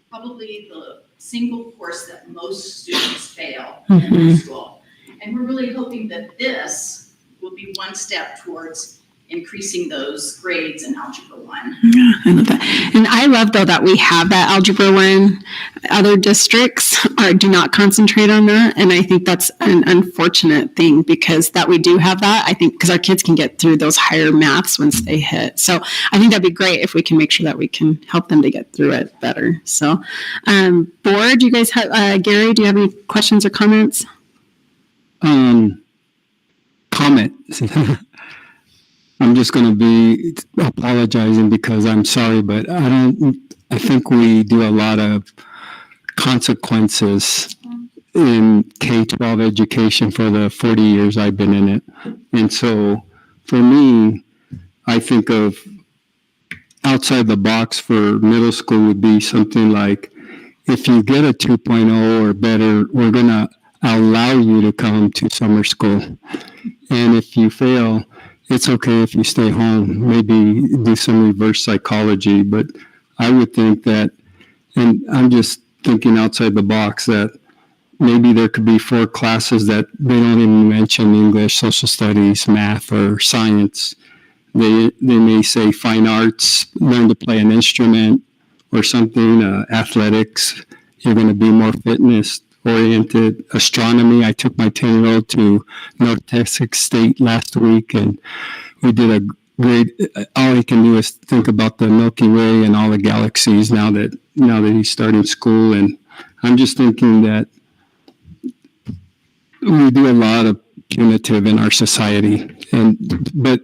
probably the single course that most students fail in high school. And we're really hoping that this will be one step towards increasing those grades in Algebra 1. Yeah, I love that. And I love, though, that we have that Algebra 1. Other districts do not concentrate on that. And I think that's an unfortunate thing, because that we do have that, I think, because our kids can get through those higher maths once they hit. So I think that'd be great if we can make sure that we can help them to get through it better. So, board, do you guys have, Gary, do you have any questions or comments? Comment. I'm just going to be apologizing because I'm sorry, but I think we do a lot of consequences in K-12 education for the 40 years I've been in it. And so for me, I think of outside the box for middle school would be something like, if you get a 2.0 or better, we're going to allow you to come to summer school. And if you fail, it's okay if you stay home, maybe do some reverse psychology. But I would think that, and I'm just thinking outside the box, that maybe there could be 4 classes that they don't even mention English, social studies, math, or science. They may say fine arts, learn to play an instrument or something, athletics, you're going to be more fitness oriented. Astronomy, I took my 10-year-old to North Texas State last week, and we did a great, all he can do is think about the Milky Way and all the galaxies now that he's starting school. And I'm just thinking that we do a lot of punitive in our society, but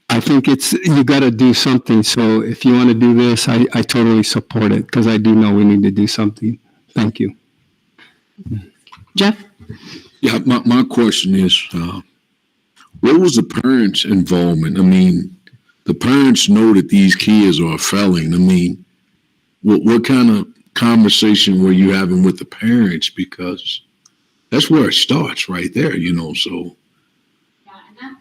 I think you got to do something. So if you want to do this, I totally support it, because I do know we need to do something. Thank you. Jeff? Yeah, my question is, what was the parents' involvement? I mean, the parents know that these kids are failing. I mean, what kind of conversation were you having with the parents? Because that's where it starts right there, so. Yeah, and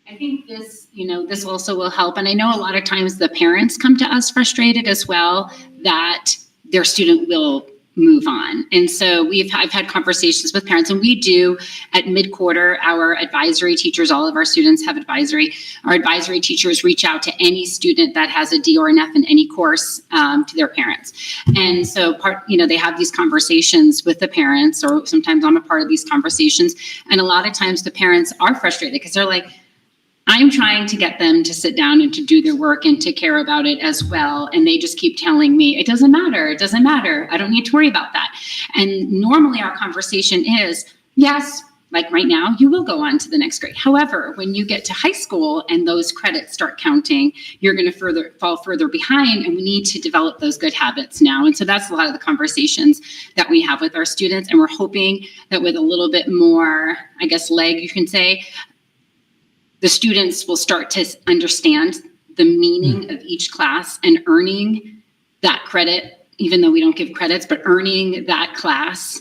I think this also will help. And I know a lot of times the parents come to us frustrated as well that their student will move on. And so I've had conversations with parents, and we do at mid-quarter, our advisory teachers, all of our students have advisory. Our advisory teachers reach out to any student that has a D or an F in any course to their parents. And so they have these conversations with the parents, or sometimes I'm a part of these conversations. And a lot of times the parents are frustrated because they're like, I'm trying to get them to sit down and to do their work and to care about it as well. And they just keep telling me, it doesn't matter. It doesn't matter. I don't need to worry about that. And normally our conversation is, yes, like right now, you will go on to the next grade. However, when you get to high school and those credits start counting, you're going to fall further behind, and we need to develop those good habits now. And so that's a lot of the conversations that we have with our students. And we're hoping that with a little bit more, I guess, leg, you can say, the students will start to understand the meaning of each class and earning that credit, even though we don't give credits, but earning that class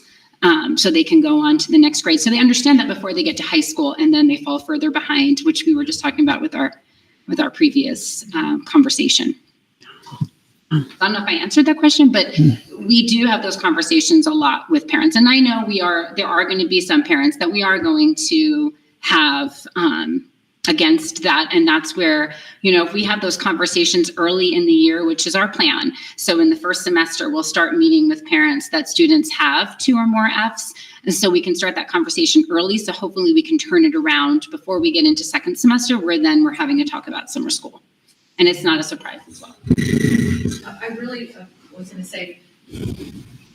so they can go on to the next grade. So they understand that before they get to high school, and then they fall further behind, which we were just talking about with our previous conversation. I don't know if I answered that question, but we do have those conversations a lot with parents. And I know there are going to be some parents that we are going to have against that. And that's where, if we have those conversations early in the year, which is our plan. So in the first semester, we'll start meeting with parents that students have 2 or more Fs. And so we can start that conversation early. So hopefully we can turn it around before we get into second semester, where then we're having a talk about summer school. And it's not a surprise as well. I really was going to say,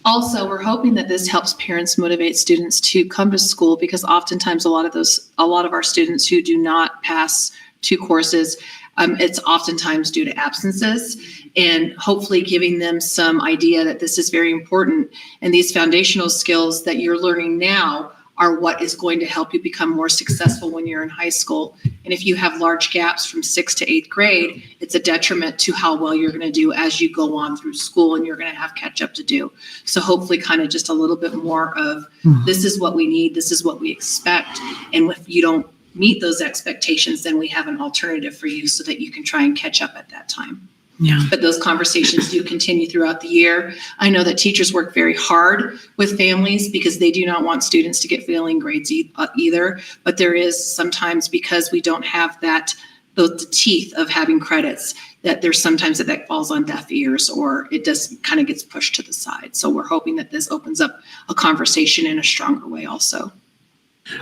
also, we're hoping that this helps parents motivate students to come to school, because oftentimes a lot of our students who do not pass 2 courses, it's oftentimes due to absences, and hopefully giving them some idea that this is very important, and these foundational skills that you're learning now are what is going to help you become more successful when you're in high school. And if you have large gaps from 6th to 8th grade, it's a detriment to how well you're going to do as you go on through school, and you're going to have catch up to do. So hopefully kind of just a little bit more of this is what we need, this is what we expect. And if you don't meet those expectations, then we have an alternative for you so that you can try and catch up at that time. Yeah. But those conversations do continue throughout the year. I know that teachers work very hard with families because they do not want students to get failing grades either. But there is sometimes, because we don't have the teeth of having credits, that there's sometimes that falls on deaf ears, or it just kind of gets pushed to the side. So we're hoping that this opens up a conversation in a stronger way also.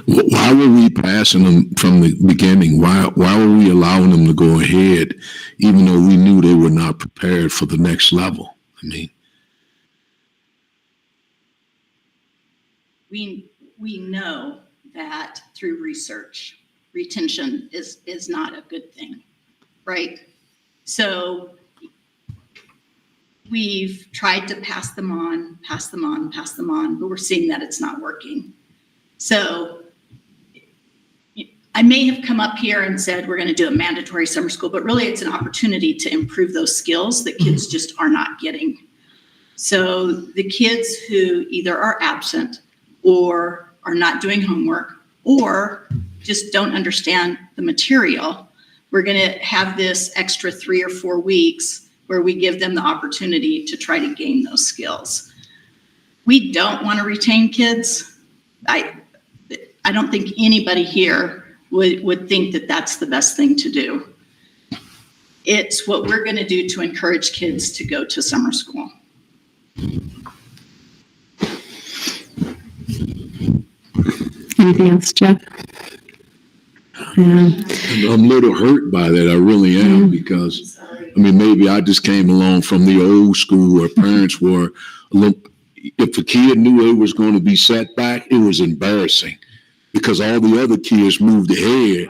Why were we passing them from the beginning? Why were we allowing them to go ahead, even though we knew they were not prepared for the next level? I mean, we know that through research, retention is not a good thing, right? So we've tried to pass them on, but we're seeing that it's not working. So I may have come up here and said we're going to do a mandatory summer school, but really it's an opportunity to improve those skills that kids just are not getting. So the kids who either are absent or are not doing homework or just don't understand the material, we're going to have this extra 3 or 4 weeks where we give them the opportunity to try to gain those skills. We don't want to retain kids. I don't think anybody here would think that that's the best thing to do. It's what we're going to do to encourage kids to go to summer school. Anything else, Jeff? I'm a little hurt by that. I really am, because, maybe I just came along from the old school where parents were a little, if a kid knew it was going to be set back, it was embarrassing, because all the other kids moved ahead,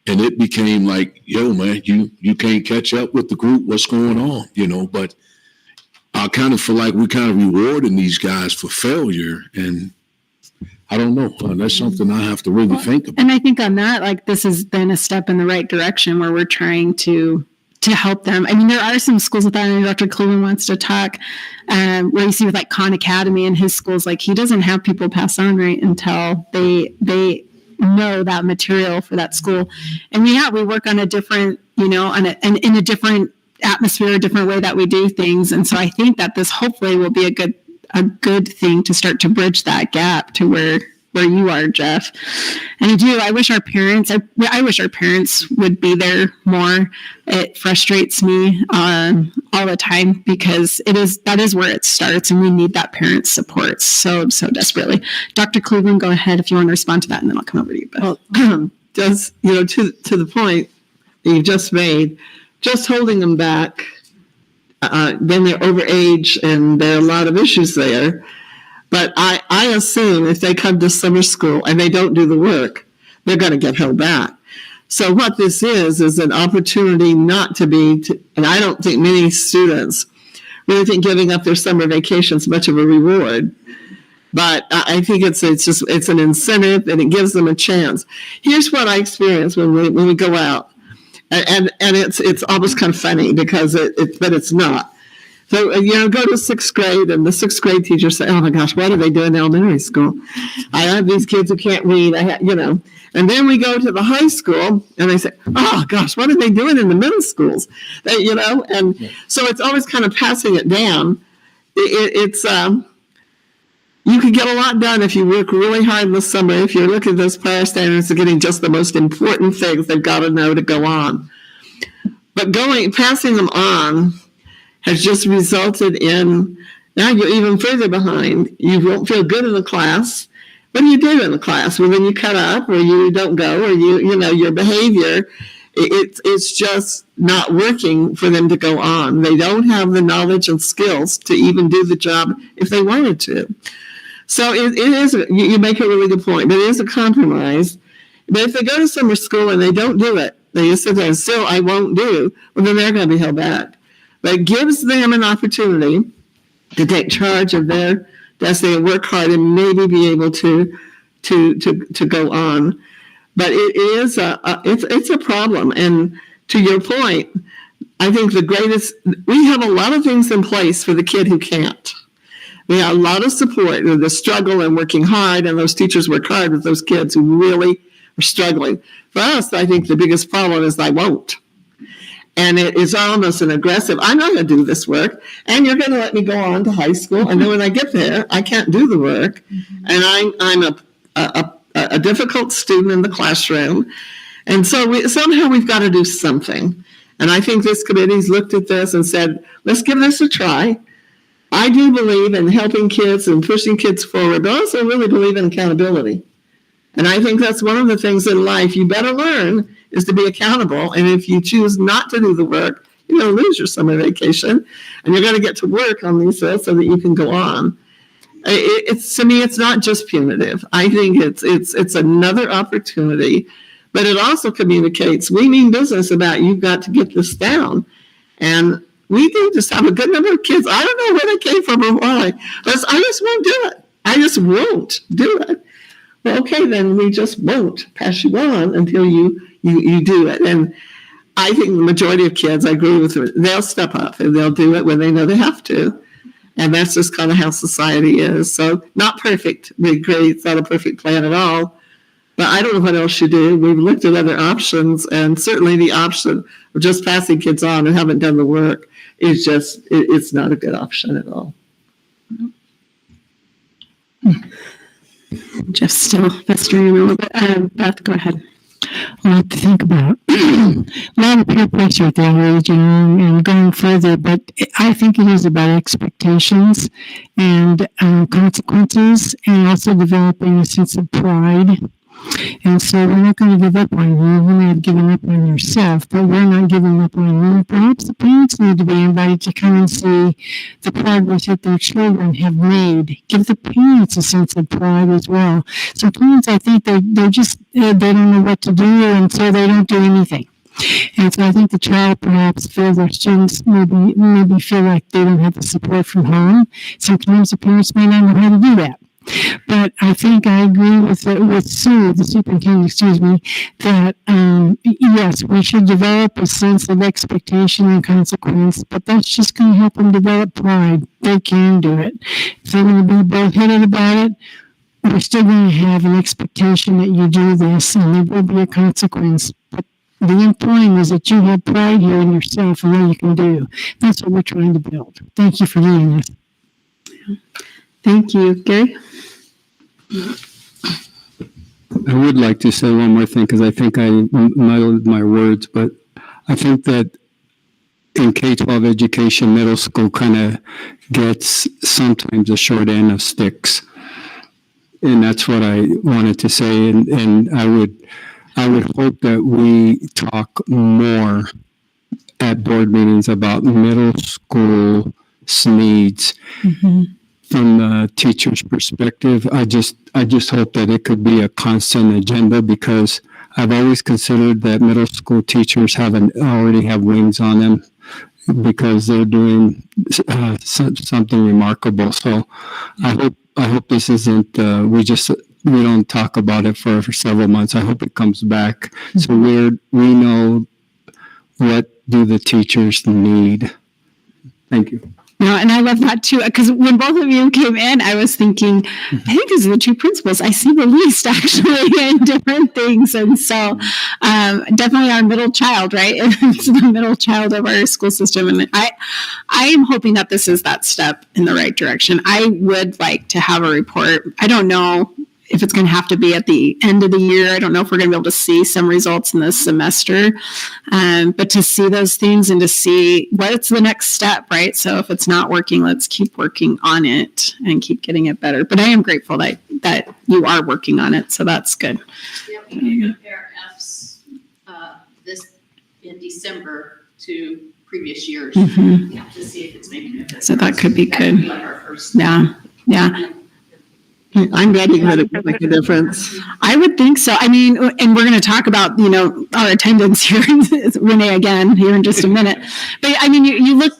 and it became like, yo, man, you can't catch up with the group. What's going on? But I kind of feel like we're kind of rewarding these guys for failure, and I don't know. That's something I have to really think about. And I think on that, this has been a step in the right direction where we're trying to help them. There are some schools with that, and Dr. Cleveland wants to talk, where you see with Khan Academy and his schools, he doesn't have people pass on right until they know that material for that school. And we work on a different, in a different atmosphere, a different way that we do things. And so I think that this hopefully will be a good thing to start to bridge that gap to where you are, Jeff. And I wish our parents would be there more. It frustrates me all the time, because that is where it starts, and we need that parent support so desperately. Dr. Cleveland, go ahead if you want to respond to that, and then I'll come over to you. Well, just, to the point that you just made, just holding them back, then they're overage and there are a lot of issues there. But I assume if they come to summer school and they don't do the work, they're going to get held back. So what this is an opportunity not to be, and I don't think many students really think giving up their summer vacation is much of a reward. But I think it's an incentive and it gives them a chance. Here's what I experience when we go out, and it's almost kind of funny because but it's not. So, go to sixth grade and the sixth grade teacher say, oh my gosh, what are they doing in elementary school? I have these kids who can't read, and then we go to the high school and they say, oh gosh, what are they doing in the middle schools? And so it's always kind of passing it down. You can get a lot done if you work really hard in the summer. If you look at those prior standards, they're getting just the most important things they've got to know to go on. But passing them on has just resulted in, now you're even further behind. You won't feel good in the class. What do you do in the class? Well, then you cut up or you don't go or your behavior, it's just not working for them to go on. They don't have the knowledge and skills to even do the job if they wanted to. So it is, you make a really good point, but it is a compromise. But if they go to summer school and they don't do it, they just sit there and still I won't do, well, then they're going to be held back. But it gives them an opportunity to take charge of their destiny and work hard and maybe be able to go on. But it is it's a problem. And to your point, I think we have a lot of things in place for the kid who can't. We have a lot of support, the struggle and working hard, and those teachers work hard with those kids who really are struggling. For us, I think the biggest problem is I won't. And it is almost an aggressive, I'm not going to do this work, and you're going to let me go on to high school, and then when I get there, I can't do the work, and I'm a difficult student in the classroom. And so somehow we've got to do something. And I think this committee's looked at this and said, let's give this a try. I do believe in helping kids and pushing kids forward, but I also really believe in accountability. And I think that's one of the things in life you better learn is to be accountable. And if you choose not to do the work, you're going to lose your summer vacation and you're going to get to work on these so that you can go on. To me, it's not just punitive. I think it's another opportunity, but it also communicates, we mean business about you've got to get this down. And we do just have a good number of kids. I don't know where they came from or why, but I just won't do it. I just won't do it. Well, okay, then we just won't pass you on until you do it. And I think the majority of kids, I agree with them, they'll step up and they'll do it when they know they have to. And that's just kind of how society is. So not perfect. We agree it's not a perfect plan at all. But I don't know what else you do. We've looked at other options, and certainly the option of just passing kids on and haven't done the work is just, it's not a good option at all. Jeff's still festering a little bit. Beth, go ahead. A lot to think about. A lot of peer pressure at that age, and going further, but I think it is about expectations and consequences, and also developing a sense of pride. And so we're not going to give up on you. You may have given up on yourself, but we're not giving up on you. Perhaps the parents need to be invited to come and see the progress that their children have made. Give the parents a sense of pride as well. So parents, I think they don't know what to do, and so they don't do anything. And so I think the child perhaps feels their students maybe feel like they don't have the support from home. Sometimes the parents may not know how to do that. But I think I agree with Sue, the superintendent, that yes, we should develop a sense of expectation and consequence, but that's just going to help them develop pride. They can do it. If they're going to be bullheaded about it, we're still going to have an expectation that you do this, and there will be a consequence. But the important is that you have pride here in yourself and what you can do. That's what we're trying to build. Thank you for doing this. Thank you. Gary? I would like to say one more thing because I think I muddled my words, but I think that in K-12 education, middle school kind of gets sometimes a short end of sticks. And that's what I wanted to say. And I would hope that we talk more at board meetings about middle school needs. Mm-hmm. from the teacher's perspective. I just hope that it could be a constant agenda, because I've always considered that middle school teachers already have wings on them, because they're doing something remarkable. So I hope this isn't, we don't talk about it for several months. I hope it comes back. So we know what do the teachers need. Thank you. No, and I love that too, because when both of you came in, I was thinking, I think these are the two principals I see the least actually in different things. And so definitely our middle child, right? It's the middle child of our school system. And I am hoping that this is that step in the right direction. I would like to have a report. I don't know if it's going to have to be at the end of the year. I don't know if we're going to be able to see some results in this semester, but to see those things and to see what's the next step, right? So if it's not working, let's keep working on it and keep getting it better. But I am grateful that you are working on it, so that's good. Yeah, we can compare Fs this in December to previous years to see if it's making a difference. So that could be That good. would be like our first. Yeah. I'm ready that it would make a difference. I would think so. I mean, and we're going to talk about, our attendance here, Renee, again, here in just a minute. But I mean, you look,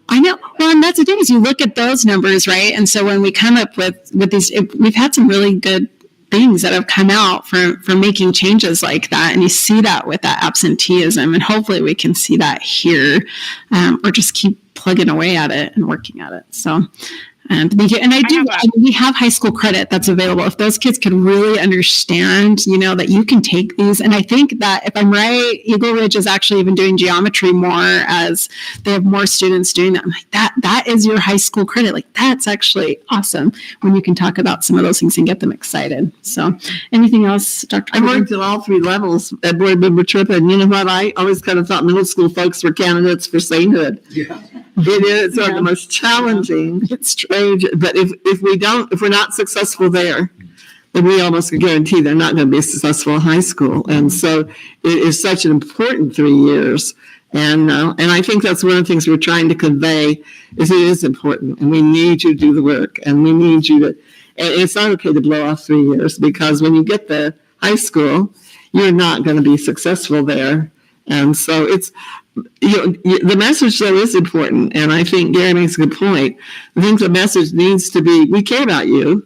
I know, well, and that's the thing is you look at those numbers, right? And so when we come up with these, we've had some really good things that have come out for making changes like that. And you see that with that absenteeism, and hopefully we can see that here, or just keep plugging away at it and working at it. So, thank you. And we have high school credit that's available. If those kids can really understand, that you can take these. And I think that if I'm right, Eagle Ridge is actually even doing geometry more as they have more students doing that. I'm like, that is your high school credit. Like, that's actually awesome when you can talk about some of those things and get them excited. So anything else, Dr. I worked at all three levels at board member trip, and you know what? I always kind of thought middle school folks were candidates for sainthood. Yeah. It is the most challenging. It's strange, but if we're not successful there, then we almost can guarantee they're not going to be successful in high school. And so it is such an important 3 years. And I think that's one of the things we're trying to convey is it is important, and we need you to do the work, and we need you to. And it's not okay to blow off 3 years, because when you get to high school, you're not going to be successful there. And so it's. The message, though, is important, and I think Gary makes a good point. I think the message needs to be, we care about you,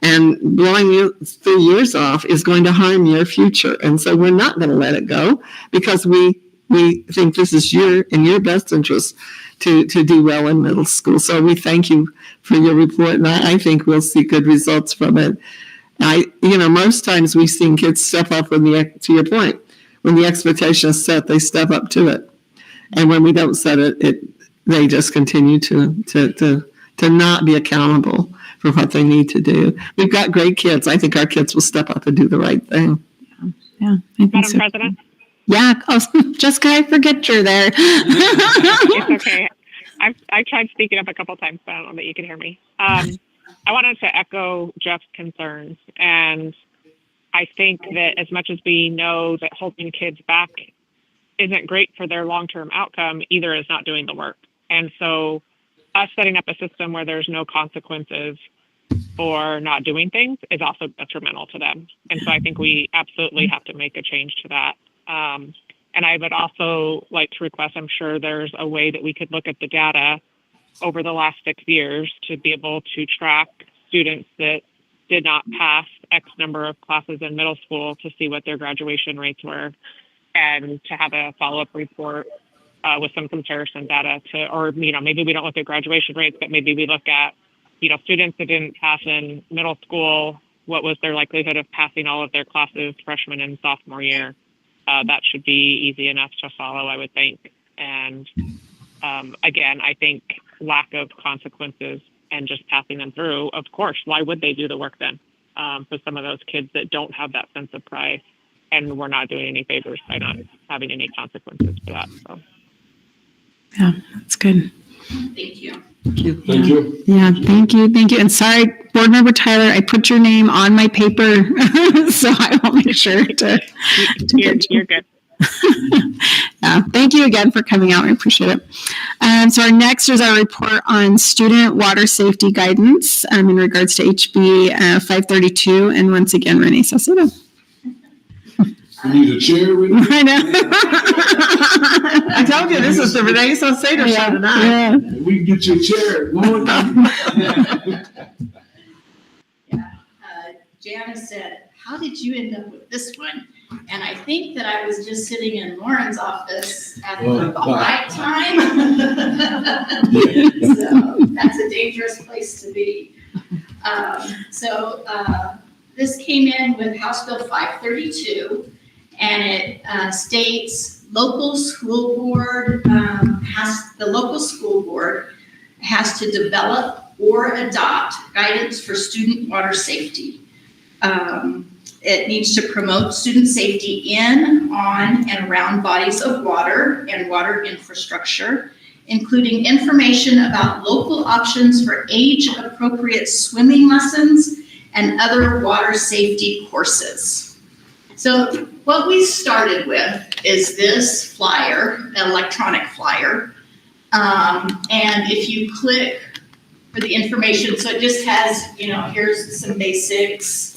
and blowing you 3 years off is going to harm your future. And so we're not going to let it go, because we think this is in your best interest to do well in middle school. So we thank you for your report, and I think we'll see good results from it. Most times we've seen kids step up to your point, when the expectation is set, they step up to it. And when we don't set it, they just continue to not be accountable for what they need to do. We've got great kids. I think our kids will step up and do the right thing. Yeah. I think Madam President? Yeah. Oh, Jessica, I forget you're there. It's okay. I tried speaking up a couple times, but I don't know that you can hear me. I wanted to echo Jeff's concerns. And I think that as much as we know that holding kids back isn't great for their long-term outcome, either is not doing the work. And so us setting up a system where there's no consequences for not doing things is also detrimental to them. And so I think we absolutely have to make a change to that. And I would also like to request, I'm sure there's a way that we could look at the data over the last 6 years to be able to track students that did not pass X number of classes in middle school to see what their graduation rates were, and to have a follow-up report with some comparison data maybe we don't look at graduation rates, but maybe we look at, students that didn't pass in middle school, what was their likelihood of passing all of their classes freshman and sophomore year? That should be easy enough to follow, I would think. And again, I think lack of consequences and just passing them through, of course, why would they do the work then? For some of those kids that don't have that sense of pride, and we're not doing any favors by not having any consequences for that. So. Yeah, that's good. Thank you. Thank you. Yeah, thank you. And sorry, Board Member Tyler, I put your name on my paper, so I will make sure to You're good. Yeah, thank you. you again for coming out. I appreciate it. So our next is our report on student water safety guidance in regards to HB 532. And once again, Renee Saucedo. You need a chair with you? I know. I told you, this is the Renee Saucedo show tonight. Yeah. We can get you a chair. Janice said, "How did you end up with this one?" And I think that I was just sitting in Lauren's office at the right time. So that's a dangerous place to be. This came in with House Bill 532, and it states the local school board has to develop or adopt guidance for student water safety. It needs to promote student safety in, on, and around bodies of water and water infrastructure, including information about local options for age-appropriate swimming lessons and other water safety courses. So what we started with is this flyer, electronic flyer. And if you click for the information, so it just has, here's some basics.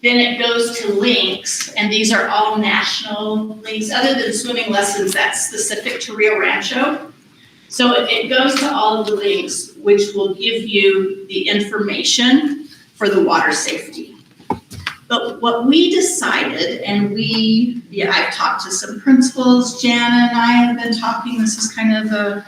Then it goes to links, and these are all national links, other than swimming lessons that's specific to Rio Rancho. So it goes to all of the links, which will give you the information for the water safety. But what we decided, and I've talked to some principals, Jana and I have been talking, this is kind of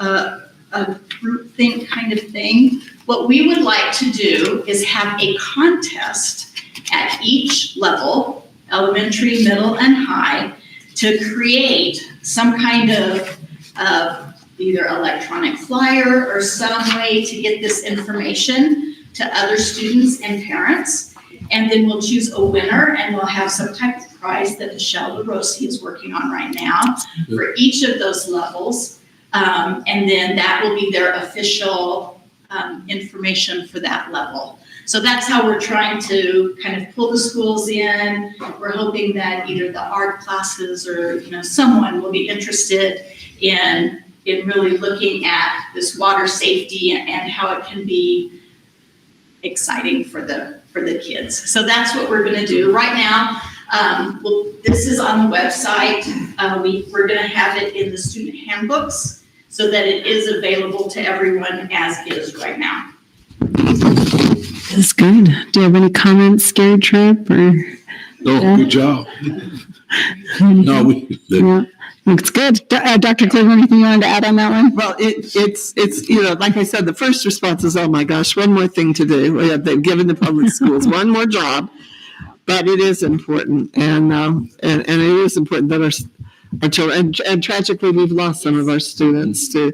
a group think kind of thing. What we would like to do is have a contest at each level, elementary, middle, and high, to create some kind of either electronic flyer or some way to get this information to other students and parents. And then we'll choose a winner, and we'll have some type of prize that Michelle LaRossi is working on right now for each of those levels. And then that will be their official information for that level. So that's how we're trying to kind of pull the schools in. We're hoping that either the art classes or someone will be interested in really looking at this water safety and how it can be exciting for the kids. So that's what we're going to do right now. This is on the website. We're going to have it in the student handbooks so that it is available to everyone as is right now. That's good. Do you have any comments, Scary Trip? Or good job. No, it's good. Dr. Cleveland, anything you wanted to add on that one? Well, it's like I said, the first response is, oh my gosh, one more thing to do. They've given the public schools one more job, but it is important, and it is important that our children, and tragically we've lost some of our students to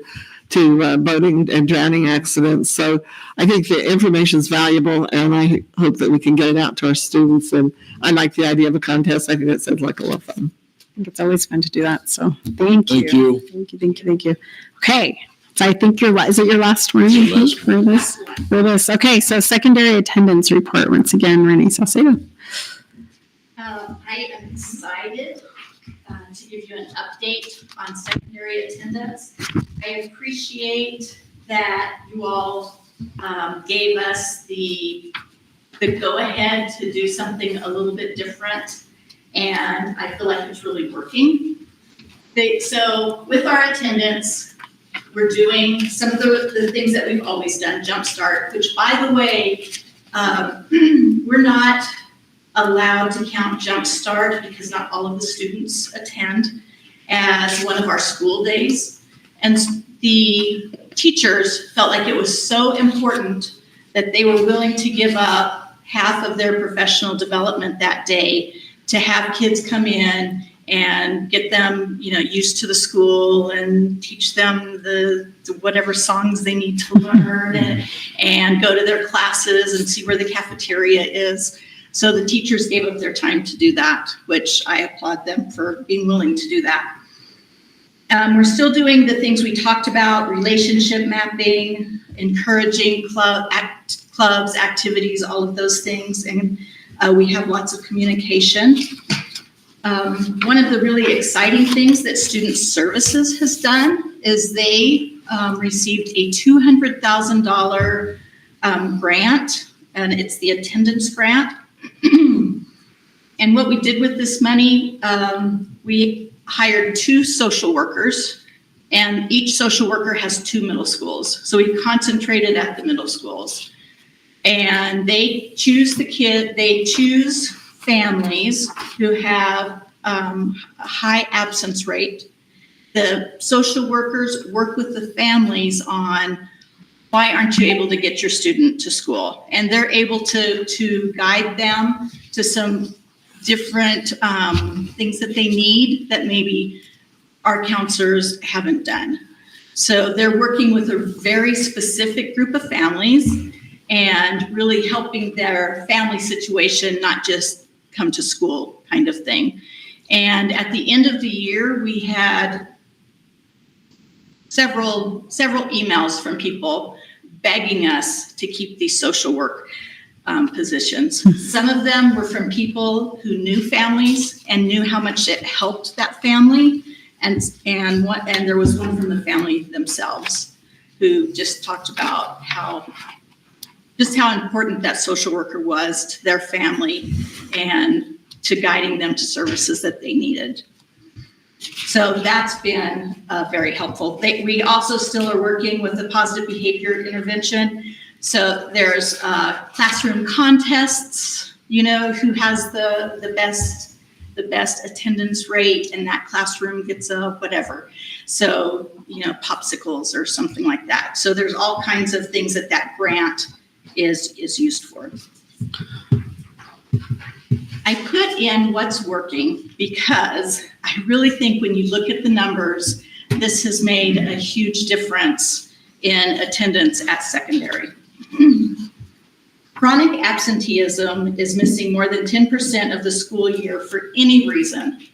boating and drowning accidents. So I think the information is valuable, and I hope that we can get it out to our students. And I like the idea of a contest. I think that sounds like a lot of fun. I think it's always fun to do that. So thank you. Thank you. Okay. So I think is it your last one for this? Okay. So secondary attendance report. Once again, Renee Saucedo. I am excited to give you an update on secondary attendance. I appreciate that you all gave us the go-ahead to do something a little bit different, and I feel like it's really working. So with our attendance, we're doing some of the things that we've always done, Jumpstart, which, by the way, we're not allowed to count Jumpstart because not all of the students attend as one of our school days. And the teachers felt like it was so important that they were willing to give up half of their professional development that day to have kids come in and get them, used to the school and teach them the whatever songs they need to learn and go to their classes and see where the cafeteria is. So the teachers gave up their time to do that, which I applaud them for being willing to do that. We're still doing the things we talked about, relationship mapping, encouraging clubs, activities, all of those things. And we have lots of communication. One of the really exciting things that Student Services has done is they received a $200,000 grant, and it's the attendance grant. And what we did with this money, we hired 2 social workers, and each social worker has 2 middle schools. So we concentrated at the middle schools. And they choose families who have a high absence rate. The social workers work with the families on why aren't you able to get your student to school? And they're able to guide them to some different things that they need that maybe our counselors haven't done. So they're working with a very specific group of families and really helping their family situation, not just come to school kind of thing. And at the end of the year, we had several emails from people begging us to keep these social work positions. Some of them were from people who knew families and knew how much it helped that family. And there was one from the family themselves who just talked about how important that social worker was to their family and to guiding them to services that they needed. So that's been very helpful. We also still are working with the positive behavior intervention. So there's classroom contests, who has the best attendance rate in that classroom gets a whatever. So, popsicles or something like that. So there's all kinds of things that grant is used for. I put in what's working because I really think when you look at the numbers, this has made a huge difference in attendance at secondary. Chronic absenteeism is missing more than 10% of the school year for any reason.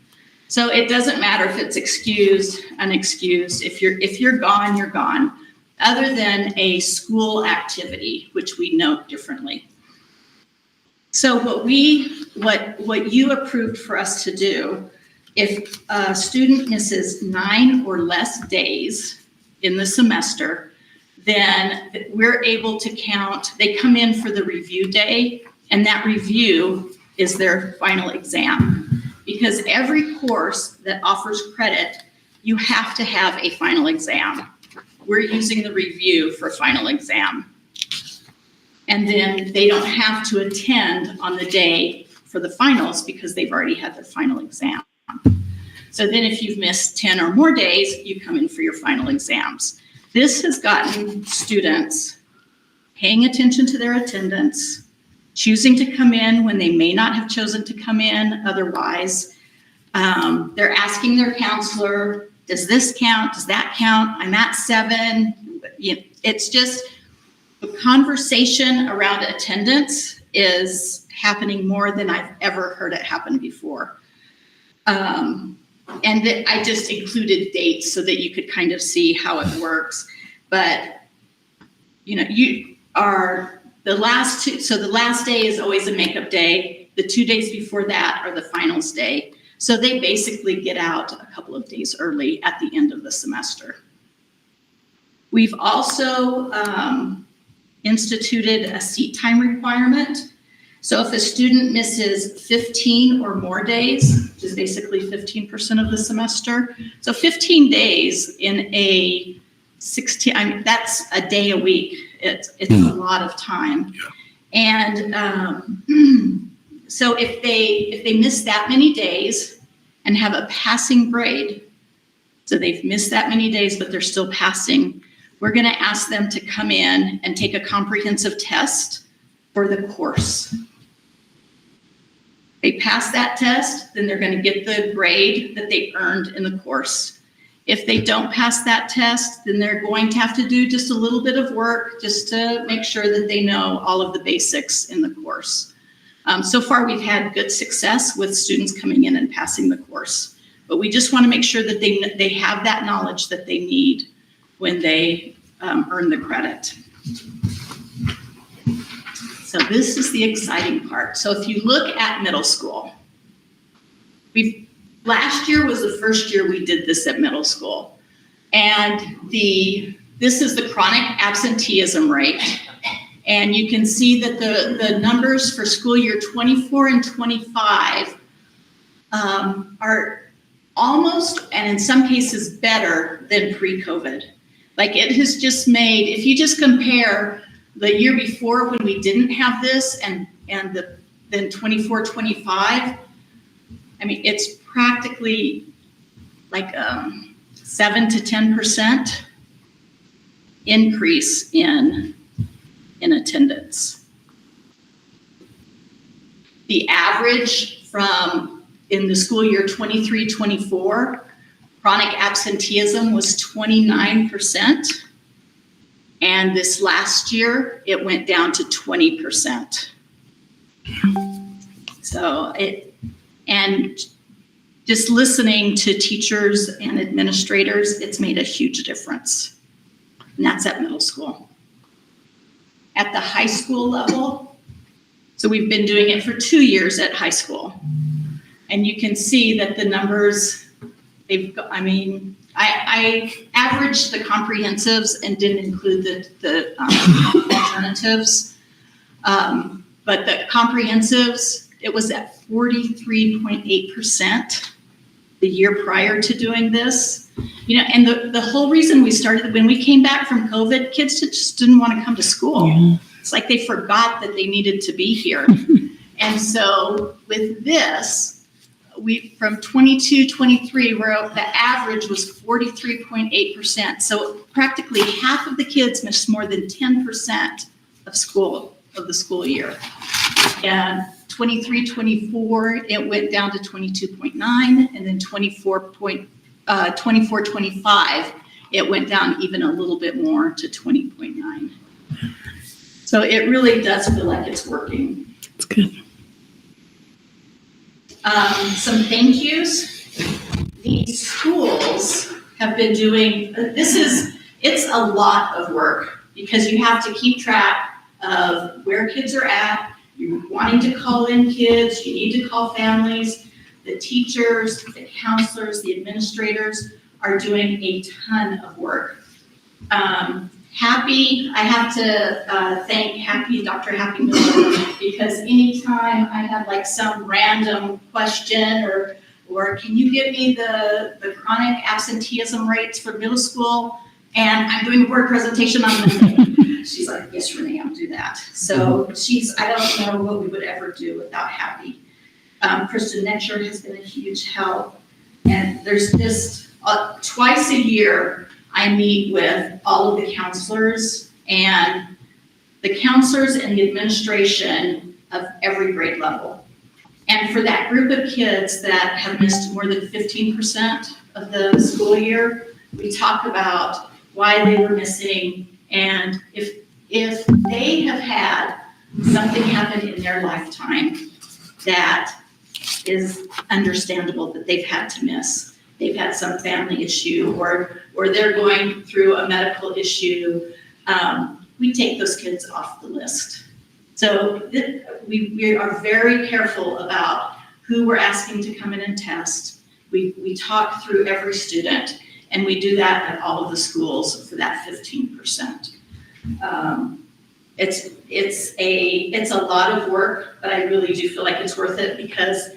So it doesn't matter if it's excused, unexcused. If you're gone, you're gone, other than a school activity, which we note differently. So what you approved for us to do, if a student misses 9 or less days in the semester, then we're able to count, they come in for the review day, and that review is their final exam. Because every course that offers credit, you have to have a final exam. We're using the review for final exam. And then they don't have to attend on the day for the finals because they've already had their final exam. So then if you've missed 10 or more days, you come in for your final exams. This has gotten students paying attention to their attendance, choosing to come in when they may not have chosen to come in otherwise. They're asking their counselor, does this count? Does that count? I'm at 7. It's just the conversation around attendance is happening more than I've ever heard it happen before. And that I just included dates so that you could kind of see how it works. But, you are the last 2. So the last day is always a makeup day. The 2 days before that are the finals day. So they basically get out a couple of days early at the end of the semester. We've also instituted a seat time requirement. So if a student misses 15 or more days, which is basically 15% of the semester, so 15 days in a 16, that's a day a week. It's a lot of time. And so if they miss that many days and have a passing grade, so they've missed that many days, but they're still passing, we're going to ask them to come in and take a comprehensive test for the course. They pass that test, then they're going to get the grade that they earned in the course. If they don't pass that test, then they're going to have to do just a little bit of work just to make sure that they know all of the basics in the course. So far, we've had good success with students coming in and passing the course, but we just want to make sure that they have that knowledge that they need when they earn the credit. So this is the exciting part. So if you look at middle school, last year was the first year we did this at middle school. And this is the chronic absenteeism rate. And you can see that the numbers for school year 24 and 25 are almost, and in some cases better than pre-COVID. Like it has just made, if you just compare the year before when we didn't have this and then 24, 25, I mean, it's practically like 7 to 10% increase in attendance. The average in the school year 23-24, chronic absenteeism was 29%. And this last year, it went down to 20%. So and just listening to teachers and administrators, it's made a huge difference. And that's at middle school. At the high school level, so we've been doing it for 2 years at high school. And you can see that the numbers, I averaged the comprehensives and didn't include the alternatives. But the comprehensives, it was at 43.8% the year prior to doing this. And the whole reason we started, when we came back from COVID, kids just didn't want to come to school. Yeah. It's like they forgot that they needed to be here. And so with this, from 22-23, the average was 43.8%. So practically half of the kids missed more than 10% of the school year. And 23-24, it went down to 22.9, and then 24-25, it went down even a little bit more to 20.9. So it really does feel like it's working. That's good. Some thank yous. These schools have been doing, it's a lot of work because you have to keep track of where kids are at. You're wanting to call in kids, you need to call families. The teachers, the counselors, the administrators are doing a ton of work. I have to thank Dr. Happy Miller, because anytime I have like some random question or can you give me the chronic absenteeism rates for middle school, and I'm doing a board presentation on Monday. She's like, yes, Renee, I'll do that. So I don't know what we would ever do without Happy. Kristen Netcher has been a huge help. And there's just twice a year, I meet with all of the counselors and the administration of every grade level. And for that group of kids that have missed more than 15% of the school year, we talk about why they were missing, and if they have had something happen in their lifetime that is understandable that they've had to miss. They've had some family issue or they're going through a medical issue. We take those kids off the list. So we are very careful about who we're asking to come in and test. We talk through every student, and we do that at all of the schools for that 15%. It's a lot of work, but I really do feel like it's worth it because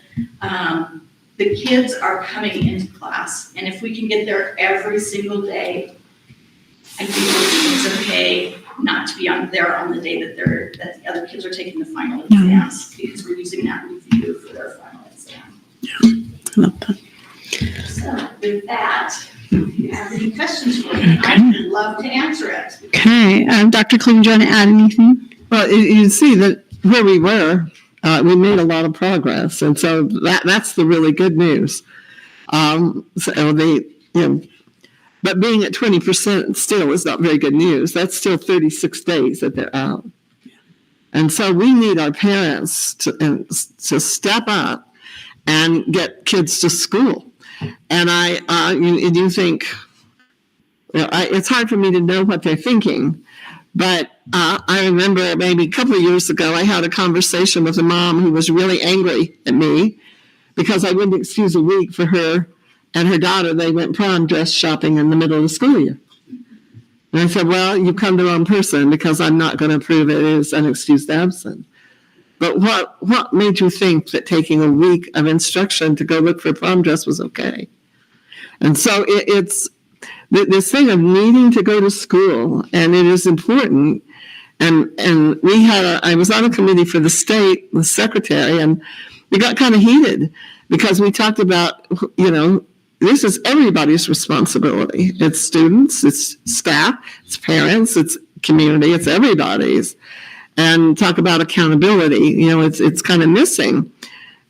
the kids are coming into class, and if we can get there every single day, I think it's okay not to be there on the day that the other kids are taking the final exams, because we're using that review for their final exam. Yeah, I love that. So with that, if you have any questions for me, I'd love to answer it. Okay, Dr. Cleveland, do you want to add anything? Well, you see that where we were, we made a lot of progress, and so that's the really good news. But being at 20% still is not very good news. That's still 36 days that they're out, and so we need our parents to step up and get kids to school. And you think, it's hard for me to know what they're thinking. But I remember maybe a couple of years ago, I had a conversation with a mom who was really angry at me because I wouldn't excuse a week for her and her daughter. They went prom dress shopping in the middle of the school year. And I said, well, you come to the wrong person because I'm not going to approve it as unexcused absent. But what made you think that taking a week of instruction to go look for a prom dress was okay? And so it's this thing of needing to go to school, and it is important. And I was on a committee for the state, the secretary, and we got kind of heated because we talked about, this is everybody's responsibility. It's students, it's staff, it's parents, it's community, it's everybody's. And talk about accountability, it's kind of missing.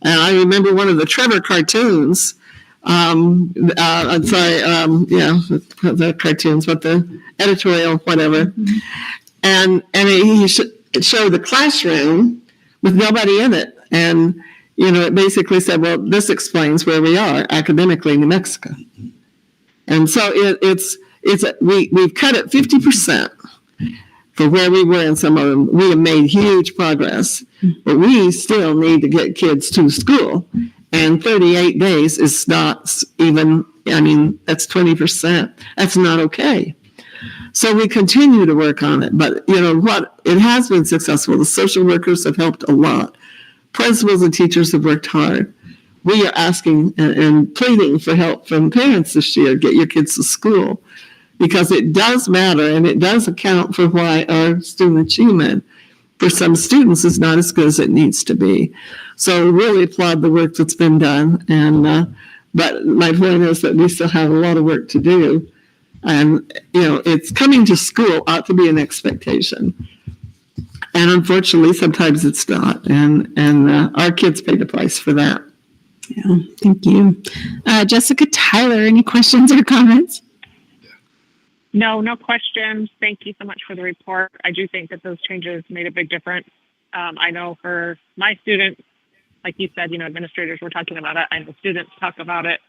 And I remember one of the Trevor cartoons. The cartoons, but the editorial, whatever. And he showed the classroom with nobody in it. And, it basically said, well, this explains where we are academically in New Mexico. And so we've cut it 50% for where we were in some of them. We have made huge progress, but we still need to get kids to school. And 38 days is not even, that's 20%. That's not okay. So we continue to work on it. But it has been successful. The social workers have helped a lot. Principals and teachers have worked hard. We are asking and pleading for help from parents this year. Get your kids to school, because it does matter and it does account for why our student achievement for some students is not as good as it needs to be. So really applaud the work that's been done. And but my point is that we still have a lot of work to do. And, it's coming to school ought to be an expectation. And unfortunately, sometimes it's not. And our kids pay the price for that. Yeah, thank you. Jessica Tyler, any questions or comments? No questions. Thank you so much for the report. I do think that those changes made a big difference. I know for my students, like you said, administrators were talking about it. I know students talk about it.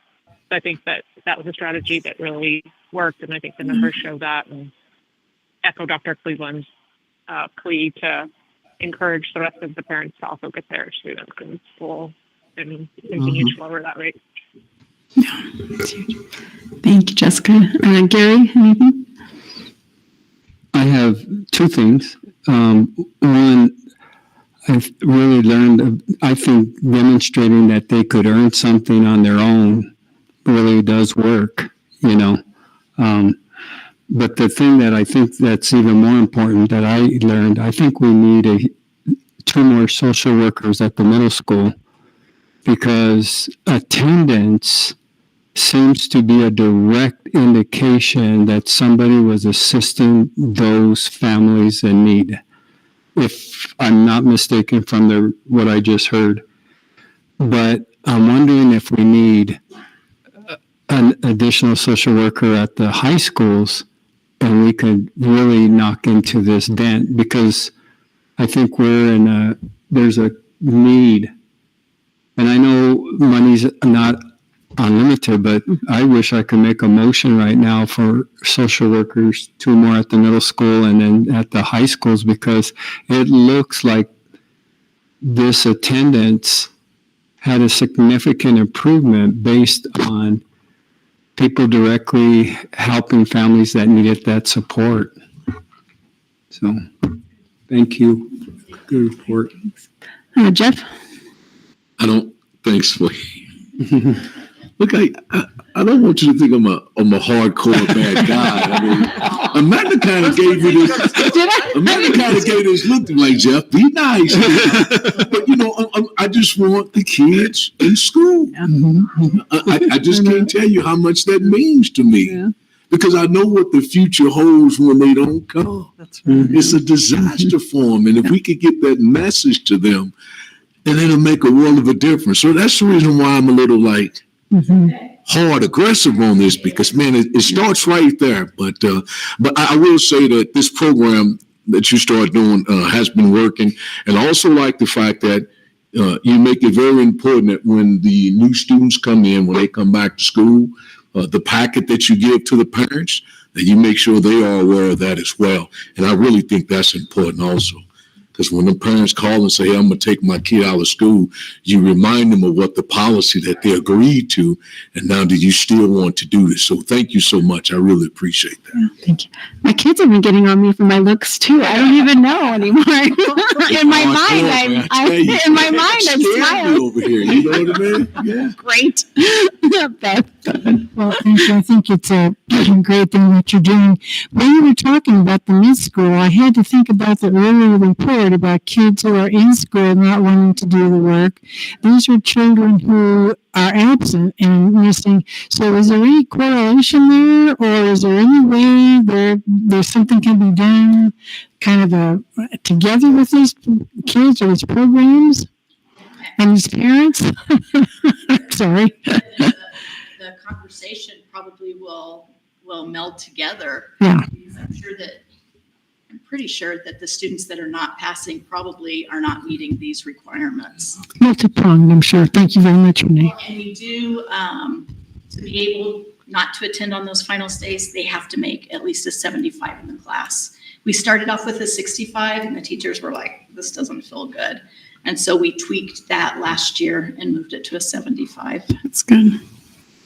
So I think that was a strategy that really worked. And I think the numbers show that, and echo Dr. Cleveland's plea to encourage the rest of the parents to also get their students in school and continue to lower that rate. Thank you, Jessica. Gary, anything? I have two things. One, I've really learned, I think demonstrating that they could earn something on their own really does work, But the thing that I think that's even more important that I learned, I think we need two more social workers at the middle school, because attendance seems to be a direct indication that somebody was assisting those families in need, if I'm not mistaken from what I just heard. But I'm wondering if we need an additional social worker at the high schools, and we could really knock into this dent, because I think there's a need. And I know money's not unlimited, but I wish I could make a motion right now for social workers, 2 more at the middle school and then at the high schools, because it looks like this attendance had a significant improvement based on people directly helping families that needed that support. So, thank you. Good report. Jeff? Thanks for look, I don't want you to think I'm a hardcore bad guy. Amanda kind of gave me this. Amanda kind of gave this look like, Jeff, be nice. But I just want the kids in school. I just can't tell you how much that means to me, because I know what the future holds when they don't come. That's right. It's a disaster for them, and if we could get that message to them, and it'll make a world of a difference. So that's the reason why I'm a little hard aggressive on this, because man, it starts right there. But I will say that this program that you started doing has been working, and I also like the fact that you make it very important that when the new students come in, when they come back to school, the packet that you give to the parents, that you make sure they are aware of that as well. And I really think that's important also. Because when the parents call and say, hey, I'm going to take my kid out of school, you remind them of what the policy that they agreed to. And now do you still want to do this? So thank you so much. I really appreciate that. Yeah, thank you. My kids have been getting on me for my looks too. I don't even know anymore. In my mind, I'm smiling. Over here, you know what I mean? Yeah. Great. Beth. Well, thank you. I think it's a great thing that you're doing. When you were talking about the mid-school, I had to think about the earlier report about kids who are in school not wanting to do the work. These are children who are absent and missing. So is there any correlation there, or is there any way there's something can be done kind of together with these kids or these programs and these parents? Sorry. The conversation probably will meld together. Yeah. I'm pretty sure that the students that are not passing probably are not meeting these requirements. Multi-pronged, I'm sure. Thank you very much, Renee. And we do, to be able not to attend on those final days, they have to make at least a 75 in the class. We started off with a 65 and the teachers were like, this doesn't feel good. And so we tweaked that last year and moved it to a 75. That's good.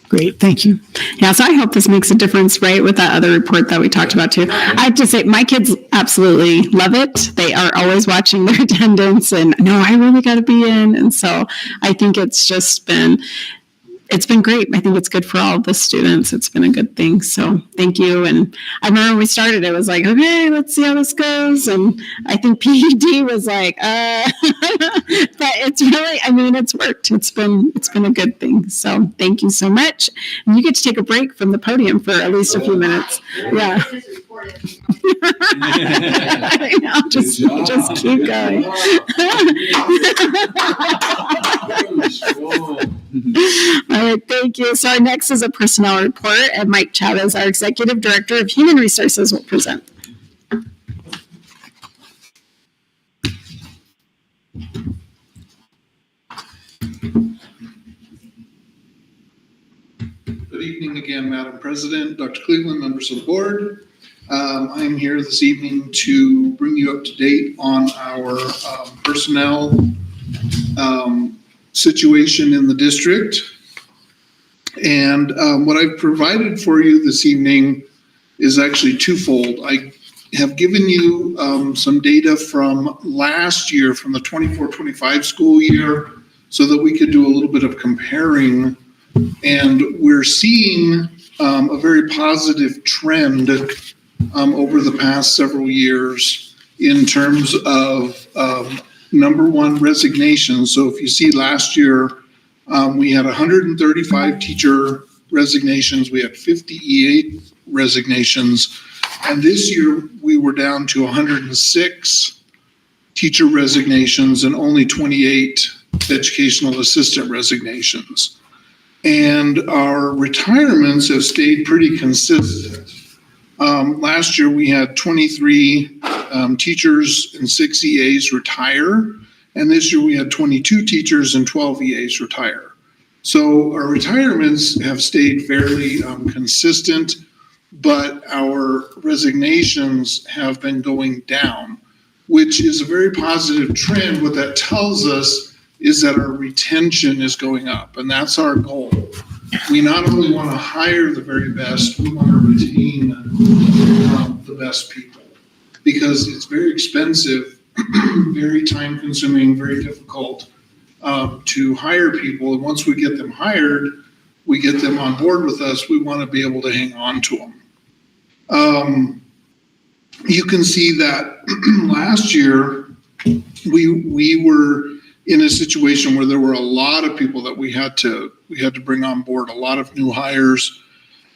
Great, thank you. Yeah, so I hope this makes a difference, right, with that other report that we talked about too. I have to say, my kids absolutely love it. They are always watching their attendance and, no, I really got to be in. And so I think it's been great. I think it's good for all of the students. It's been a good thing. So thank you. And I remember when we started, it was like, okay, let's see how this goes. And I think PED was like, but it's really, it's worked. It's been a good thing. So thank you so much. And you get to take a break from the podium for at least a few minutes. Yeah. I know, just keep going. All right, thank you. So our next is a personnel report, and Mike Chavez, our Executive Director of Human Resources, will present. Good evening again, Madam President, Dr. Cleveland, members of the board. I'm here this evening to bring you up to date on our personnel situation in the district. And what I've provided for you this evening is actually twofold. I have given you some data from last year, from the 24-25 school year, so that we could do a little bit of comparing. And we're seeing a very positive trend over the past several years in terms of number one, resignations. So if you see last year, we had 135 teacher resignations. We had 50 EA resignations. And this year we were down to 106 teacher resignations and only 28 educational assistant resignations. And our retirements have stayed pretty consistent. Last year we had 23 teachers and 6 EAs retire. And this year we had 22 teachers and 12 EAs retire. So our retirements have stayed fairly consistent, but our resignations have been going down, which is a very positive trend. What that tells us is that our retention is going up, and that's our goal. We not only want to hire the very best, we want to retain the best people, because it's very expensive, very time consuming, very difficult to hire people. And once we get them hired, we get them on board with us, we want to be able to hang on to them. You can see that last year we were in a situation where there were a lot of people that we had to bring on board, a lot of new hires,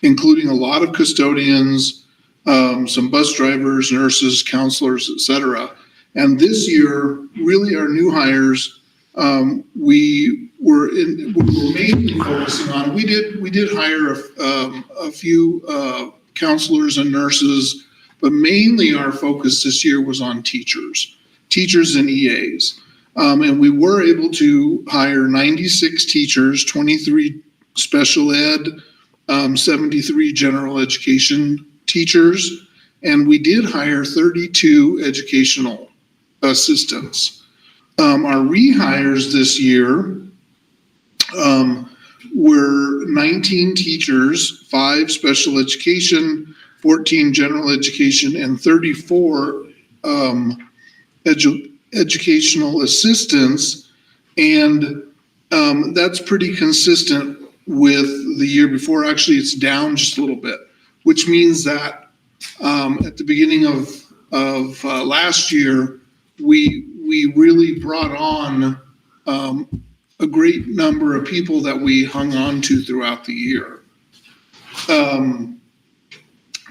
including a lot of custodians, some bus drivers, nurses, counselors, etc. And this year, really our new hires, we were mainly focusing on. We did hire a few counselors and nurses, but mainly our focus this year was on teachers and EAs. And we were able to hire 96 teachers, 23 special ed, 73 general education teachers, and we did hire 32 educational assistants. Our rehires this year were 19 teachers, 5 special education, 14 general education, and 34 educational assistants. And that's pretty consistent with the year before. Actually, it's down just a little bit, which means that at the beginning of last year, we really brought on a great number of people that we hung on to throughout the year.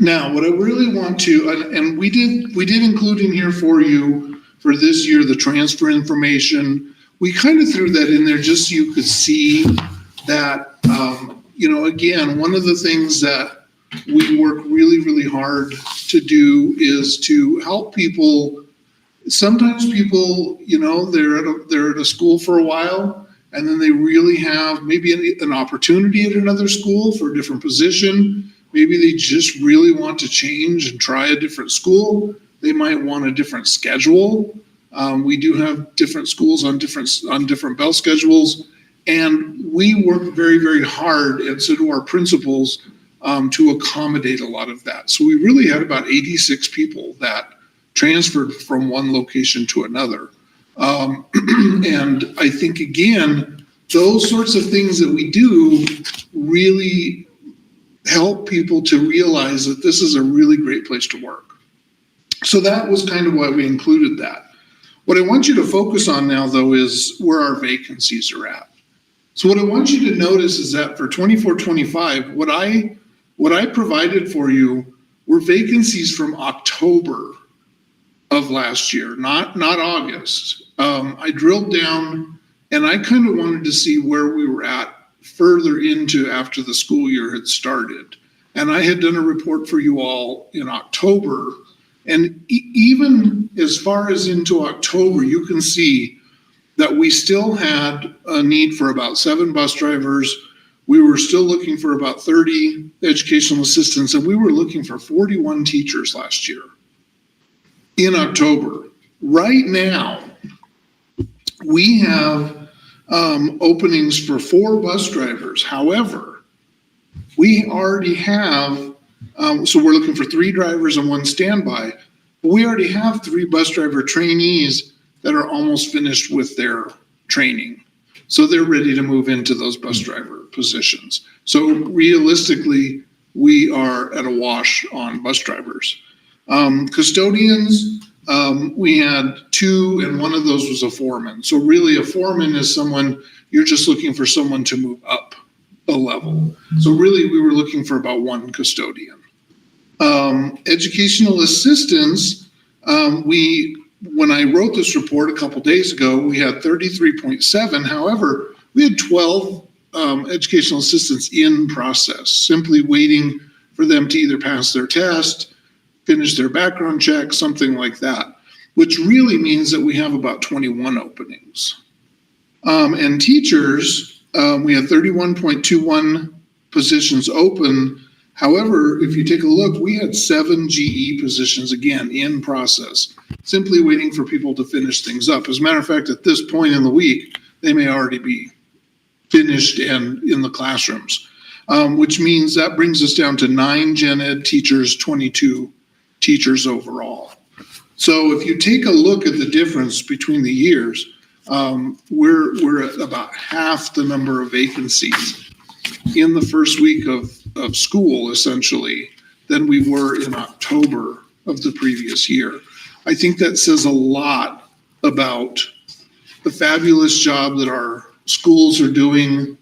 Now, what I really want to, and we did include in here for you for this year the transfer information. We kind of threw that in there just so you could see that, again, one of the things that we work really, really hard to do is to help people. Sometimes people, they're at a school for a while, and then they really have maybe an opportunity at another school for a different position. Maybe they just really want to change and try a different school. They might want a different schedule. We do have different schools on different bell schedules, and we work very, very hard, and so do our principals, to accommodate a lot of that. So we really had about 86 people that transferred from one location to another. And I think, again, those sorts of things that we do really help people to realize that this is a really great place to work. So that was kind of why we included that. What I want you to focus on now, though, is where our vacancies are at. So what I want you to notice is that for 24-25, what I provided for you were vacancies from October of last year, not August. I drilled down and I kind of wanted to see where we were at further into after the school year had started. And I had done a report for you all in October. And even as far as into October, you can see that we still had a need for about 7 bus drivers. We were still looking for about 30 educational assistants, and we were looking for 41 teachers last year in October. Right now, we have openings for 4 bus drivers. However, we already have, so we're looking for 3 drivers and 1 standby. But we already have 3 bus driver trainees that are almost finished with their training. So they're ready to move into those bus driver positions. So realistically, we are at a wash on bus drivers. Custodians, we had 2, and one of those was a foreman. So really a foreman is someone, you're just looking for someone to move up a level. So really we were looking for about 1 custodian. Educational assistants, when I wrote this report a couple days ago, we had 33.7. However, we had 12 educational assistants in process, simply waiting for them to either pass their test, finish their background check, something like that, which really means that we have about 21 openings. And teachers, we had 31.21 positions open. However, if you take a look, we had 7 GE positions, again, in process, simply waiting for people to finish things up. As a matter of fact, at this point in the week, they may already be finished and in the classrooms, which means that brings us down to 9 gen ed teachers, 22 teachers overall. So if you take a look at the difference between the years, we're at about half the number of vacancies in the first week of school, essentially, than we were in October of the previous year. I think that says a lot about the fabulous job that our schools are doing.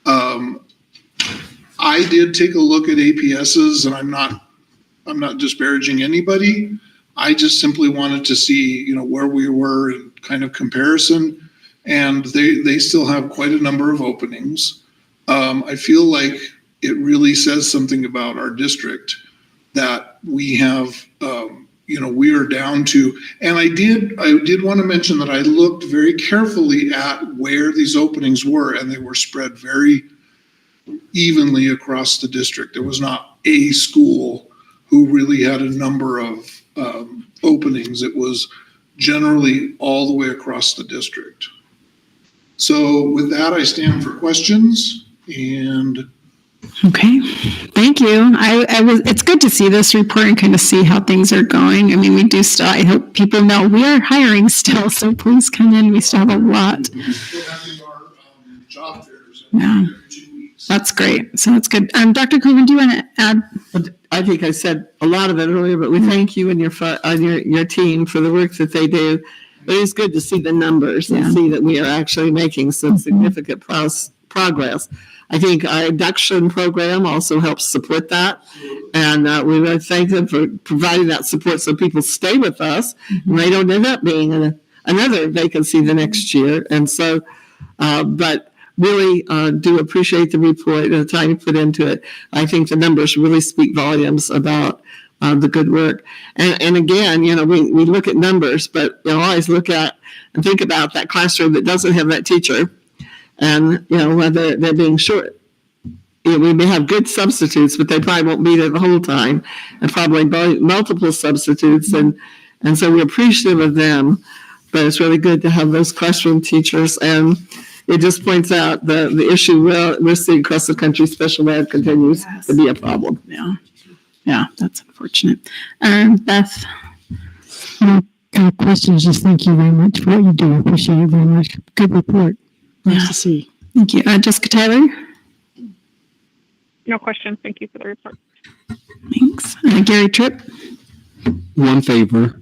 I did take a look at APSs, and I'm not disparaging anybody. I just simply wanted to see, where we were in kind of comparison, and they still have quite a number of openings. I feel like it really says something about our district that we have, we are down to, and I did want to mention that I looked very carefully at where these openings were, and they were spread very evenly across the district. There was not a school who really had a number of openings. It was generally all the way across the district. So with that, I stand for questions and Okay, thank you. It's good to see this report and kind of see how things are going. I mean, we do still, I hope people know we are hiring still, so please come in. We still have a lot. job fairs. Yeah, that's great. So that's good. Dr. Coleman, do you want to add? I think I said a lot of it earlier, but we thank you and your team for the work that they do. But it's good to see the numbers and see that we are actually making some significant progress. I think our induction program also helps support that. And we really thank them for providing that support so people stay with us and they don't end up being another vacancy the next year. And so, but really do appreciate the report and the time you put into it. I think the numbers really speak volumes about the good work. And again, we look at numbers, but always look at and think about that classroom that doesn't have that teacher. And, whether they're being short. We may have good substitutes, but they probably won't be there the whole time, and probably multiple substitutes. And so we're appreciative of them, but it's really good to have those classroom teachers. And it just points out the issue we're seeing across the country, special ed continues to be a problem. Yeah, that's unfortunate. Beth? Questions, just thank you very much for what you do. I appreciate it very much. Good report. Nice to see. Thank you. Jessica Tyler? No questions. Thank you for the report. Thanks. Gary Tripp? One favor.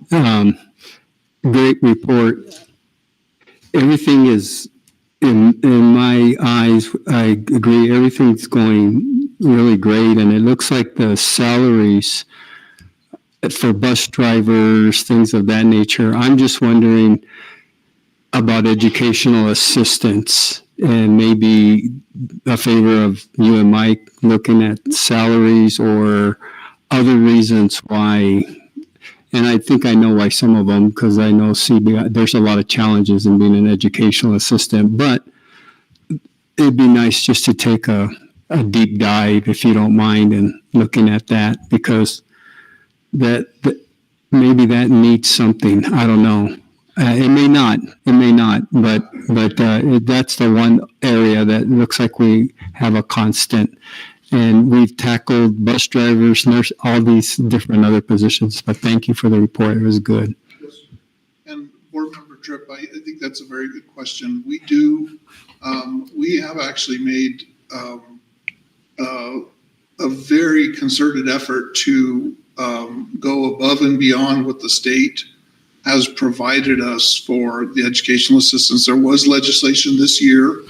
Great report. Everything is, in my eyes, I agree, everything's going really great. And it looks like the salaries for bus drivers, things of that nature. I'm just wondering about educational assistance and maybe a favor of you and Mike looking at salaries or other reasons why. And I think I know why some of them, because I know CBI, there's a lot of challenges in being an educational assistant, but it'd be nice just to take a deep dive, if you don't mind, and looking at that, because that maybe that needs something. I don't know. It may not, but that's the one area that looks like we have a constant. And we've tackled bus drivers, nurse, all these different other positions. But thank you for the report. It was good. And Board Member Tripp, I think that's a very good question. We do, we have actually made a very concerted effort to go above and beyond what the state has provided us for the educational assistance. There was legislation this year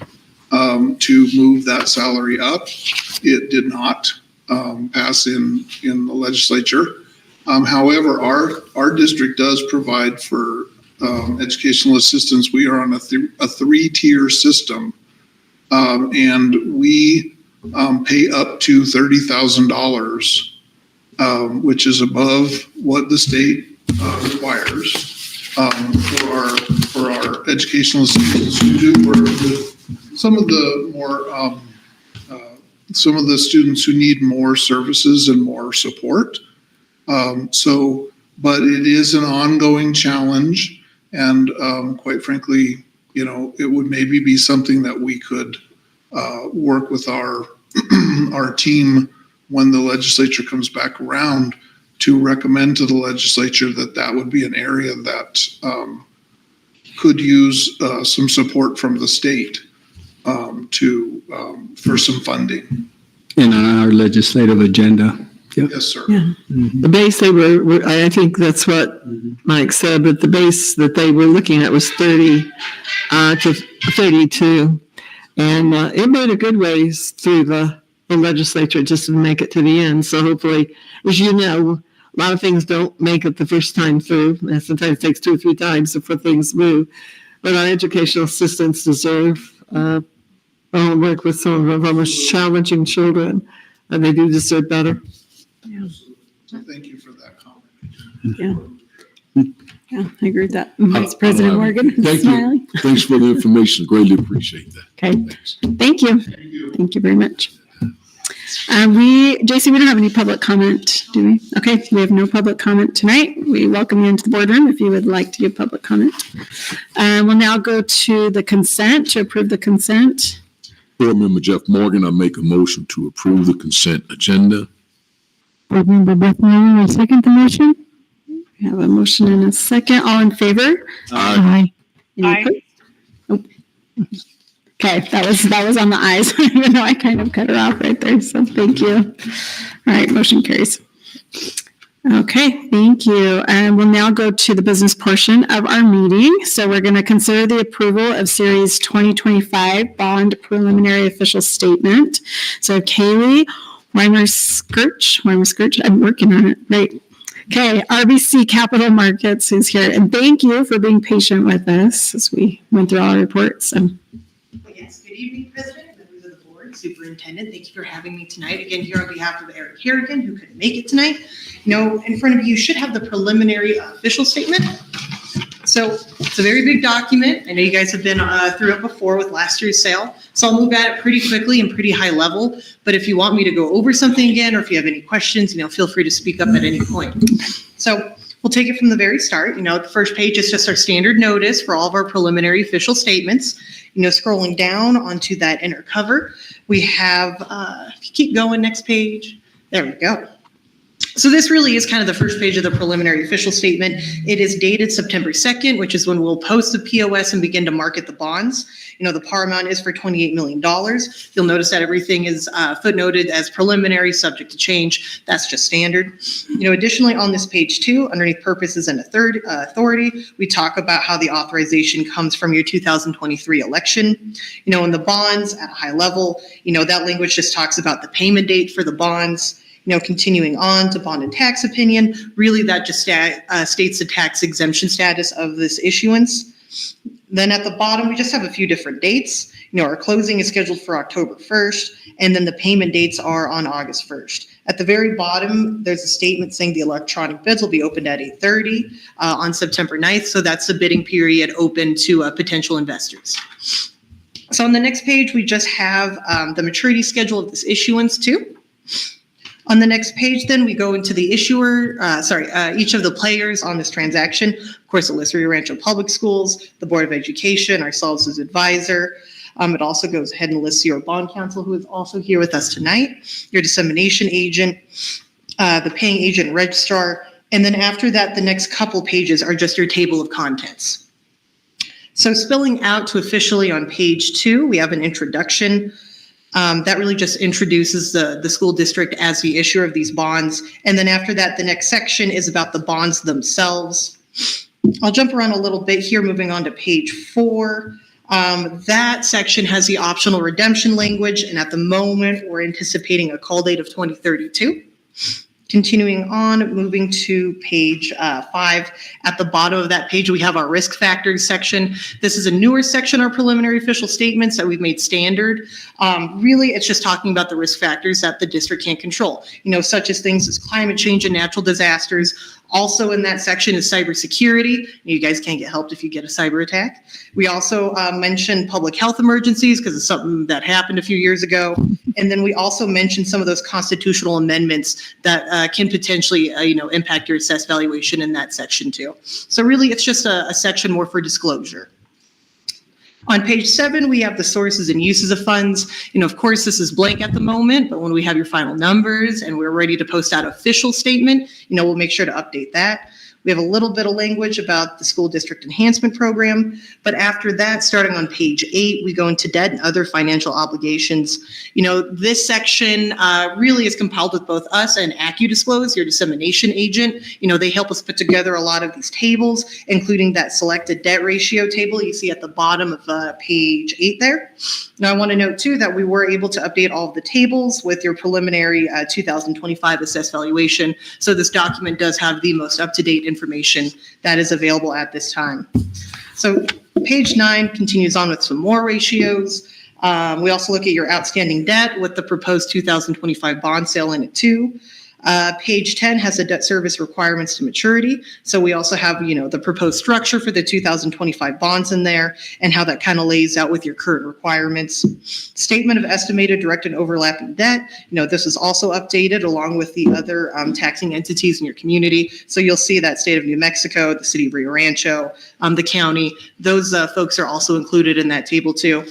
to move that salary up. It did not pass in the legislature. However, our district does provide for educational assistance. We are on a three-tier system, and we pay up to $30,000, which is above what the state requires for our educational assistants who do work with some of the more some of the students who need more services and more support. But it is an ongoing challenge, and quite frankly, it would maybe be something that we could work with our our team when the legislature comes back around to recommend to the legislature that would be an area that could use some support from the state for some funding. And on our legislative agenda. Yep. Yes, sir. Yeah. The base they were, I think that's what Mike said, but the base that they were looking at was 30 to 32. And it made a good ways through the legislature just to make it to the end. So hopefully, as you know, a lot of things don't make it the first time through. And sometimes it takes 2 or 3 times before things move. But our educational assistants deserve work with some of our most challenging children, and they do deserve better. Yeah. So thank you for that comment. Yeah, I agree with that. Vice President Morgan, Thank smiling. you. Thanks for the information. Greatly appreciate that. Okay. Thank you. Thank you very much. JC, we don't have any public comment, do we? Okay, we have no public comment tonight. We welcome you into the boardroom if you would like to give public comment. We'll now go to the consent, to approve the consent. Board Member Jeff Morgan, I make a motion to approve the consent agenda. Board Member Beth Miller, I second the motion. We have a motion and a second. All in favor? Aye. Any opposed? Nope. Okay, that was on the ayes, even though I kind of cut her off right there, so thank you. All right, motion carries. Okay, thank you. And we'll now go to the business portion of our meeting. So we're going to consider the approval of Series 2025 Bond Preliminary Official Statement. So Kaylee Weimer-Skirch, I'm working on it, right? Okay, RBC Capital Markets is here, and thank you for being patient with us as we went through all our reports. Yes, good evening, President, members of the board, Superintendent. Thank you for having me tonight. Again, here on behalf of Eric Harrigan, who couldn't make it tonight. You know, in front of you should have the preliminary official statement. So it's a very big document. I know you guys have been through it before with last year's sale. So I'll move at it pretty quickly and pretty high level. But if you want me to go over something again, or if you have any questions, feel free to speak up at any point. So we'll take it from the very start. The first page is just our standard notice for all of our preliminary official statements. Scrolling down onto that inner cover, we have, if you keep going, next page, there we go. So this really is kind of the first page of the preliminary official statement. It is dated September 2nd, which is when we'll post the POS and begin to market the bonds. The par amount is for $28 million. You'll notice that everything is footnoted as preliminary, subject to change. That's just standard. Additionally, on this page too, underneath purposes and authority, we talk about how the authorization comes from your 2023 election. In the bonds at a high level, that language just talks about the payment date for the bonds. Continuing on to bond and tax opinion, really that just states the tax exemption status of this issuance. Then at the bottom, we just have a few different dates. Our closing is scheduled for October 1st, and then the payment dates are on August 1st. At the very bottom, there's a statement saying the electronic bids will be opened at 8:30 on September 9th. So that's the bidding period open to potential investors. So on the next page, we just have the maturity schedule of this issuance too. On the next page, then, we go into the issuer, each of the players on this transaction. Of course, it lists Rio Rancho Public Schools, the Board of Education, ourselves as advisor. It also goes ahead and lists your bond counsel, who is also here with us tonight, your dissemination agent, the paying agent registrar, and then after that, the next couple pages are just your table of contents. So spilling out to officially on page 2, we have an introduction. That really just introduces the school district as the issuer of these bonds. And then after that, the next section is about the bonds themselves. I'll jump around a little bit here, moving on to page 4. That section has the optional redemption language. And at the moment, we're anticipating a call date of 2032. Continuing on, moving to page 5. At the bottom of that page, we have our risk factors section. This is a newer section, our preliminary official statements that we've made standard. Really, it's just talking about the risk factors that the district can't control, such as things as climate change and natural disasters. Also in that section is cybersecurity. You guys can't get helped if you get a cyber attack. We also mentioned public health emergencies because it's something that happened a few years ago. And then we also mentioned some of those constitutional amendments that can potentially, impact your assessed valuation in that section too. So really, it's just a section more for disclosure. On page 7, we have the sources and uses of funds. Of course, this is blank at the moment, but when we have your final numbers and we're ready to post out official statement, we'll make sure to update that. We have a little bit of language about the school district enhancement program, but after that, starting on page 8, we go into debt and other financial obligations. This section really is compiled with both us and AccuDisclose, your dissemination agent. They help us put together a lot of these tables, including that selected debt ratio table you see at the bottom of page 8 there. Now, I want to note too that we were able to update all of the tables with your preliminary 2025 assessed valuation. So this document does have the most up-to-date information that is available at this time. So page 9 continues on with some more ratios. We also look at your outstanding debt with the proposed 2025 bond sale in it too. Page 10 has the debt service requirements to maturity. So we also have, the proposed structure for the 2025 bonds in there and how that kind of lays out with your current requirements. Statement of estimated direct and overlapping debt. This is also updated along with the other taxing entities in your community. So you'll see that state of New Mexico, the city of Rio Rancho, the county, those folks are also included in that table too.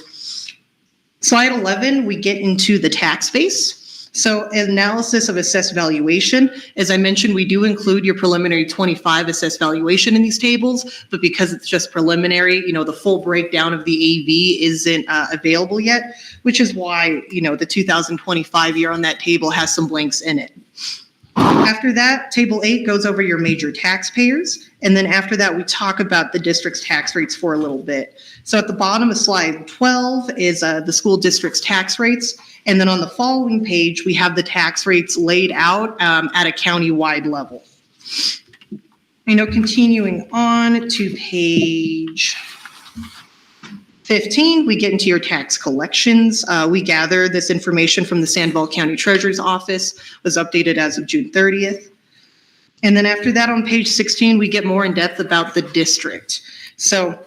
Slide 11, we get into the tax base. So analysis of assessed valuation, as I mentioned, we do include your preliminary 25 assessed valuation in these tables, but because it's just preliminary, the full breakdown of the AV isn't available yet, which is why, the 2025 year on that table has some blanks in it. After that, Table 8 goes over your major taxpayers. And then after that, we talk about the district's tax rates for a little bit. So at the bottom of slide 12 is the school district's tax rates. And then on the following page, we have the tax rates laid out at a county-wide level. Continuing on to page 15, we get into your tax collections. We gather this information from the Sandoval County Treasurer's Office, was updated as of June 30th. And then after that on page 16, we get more in depth about the district. So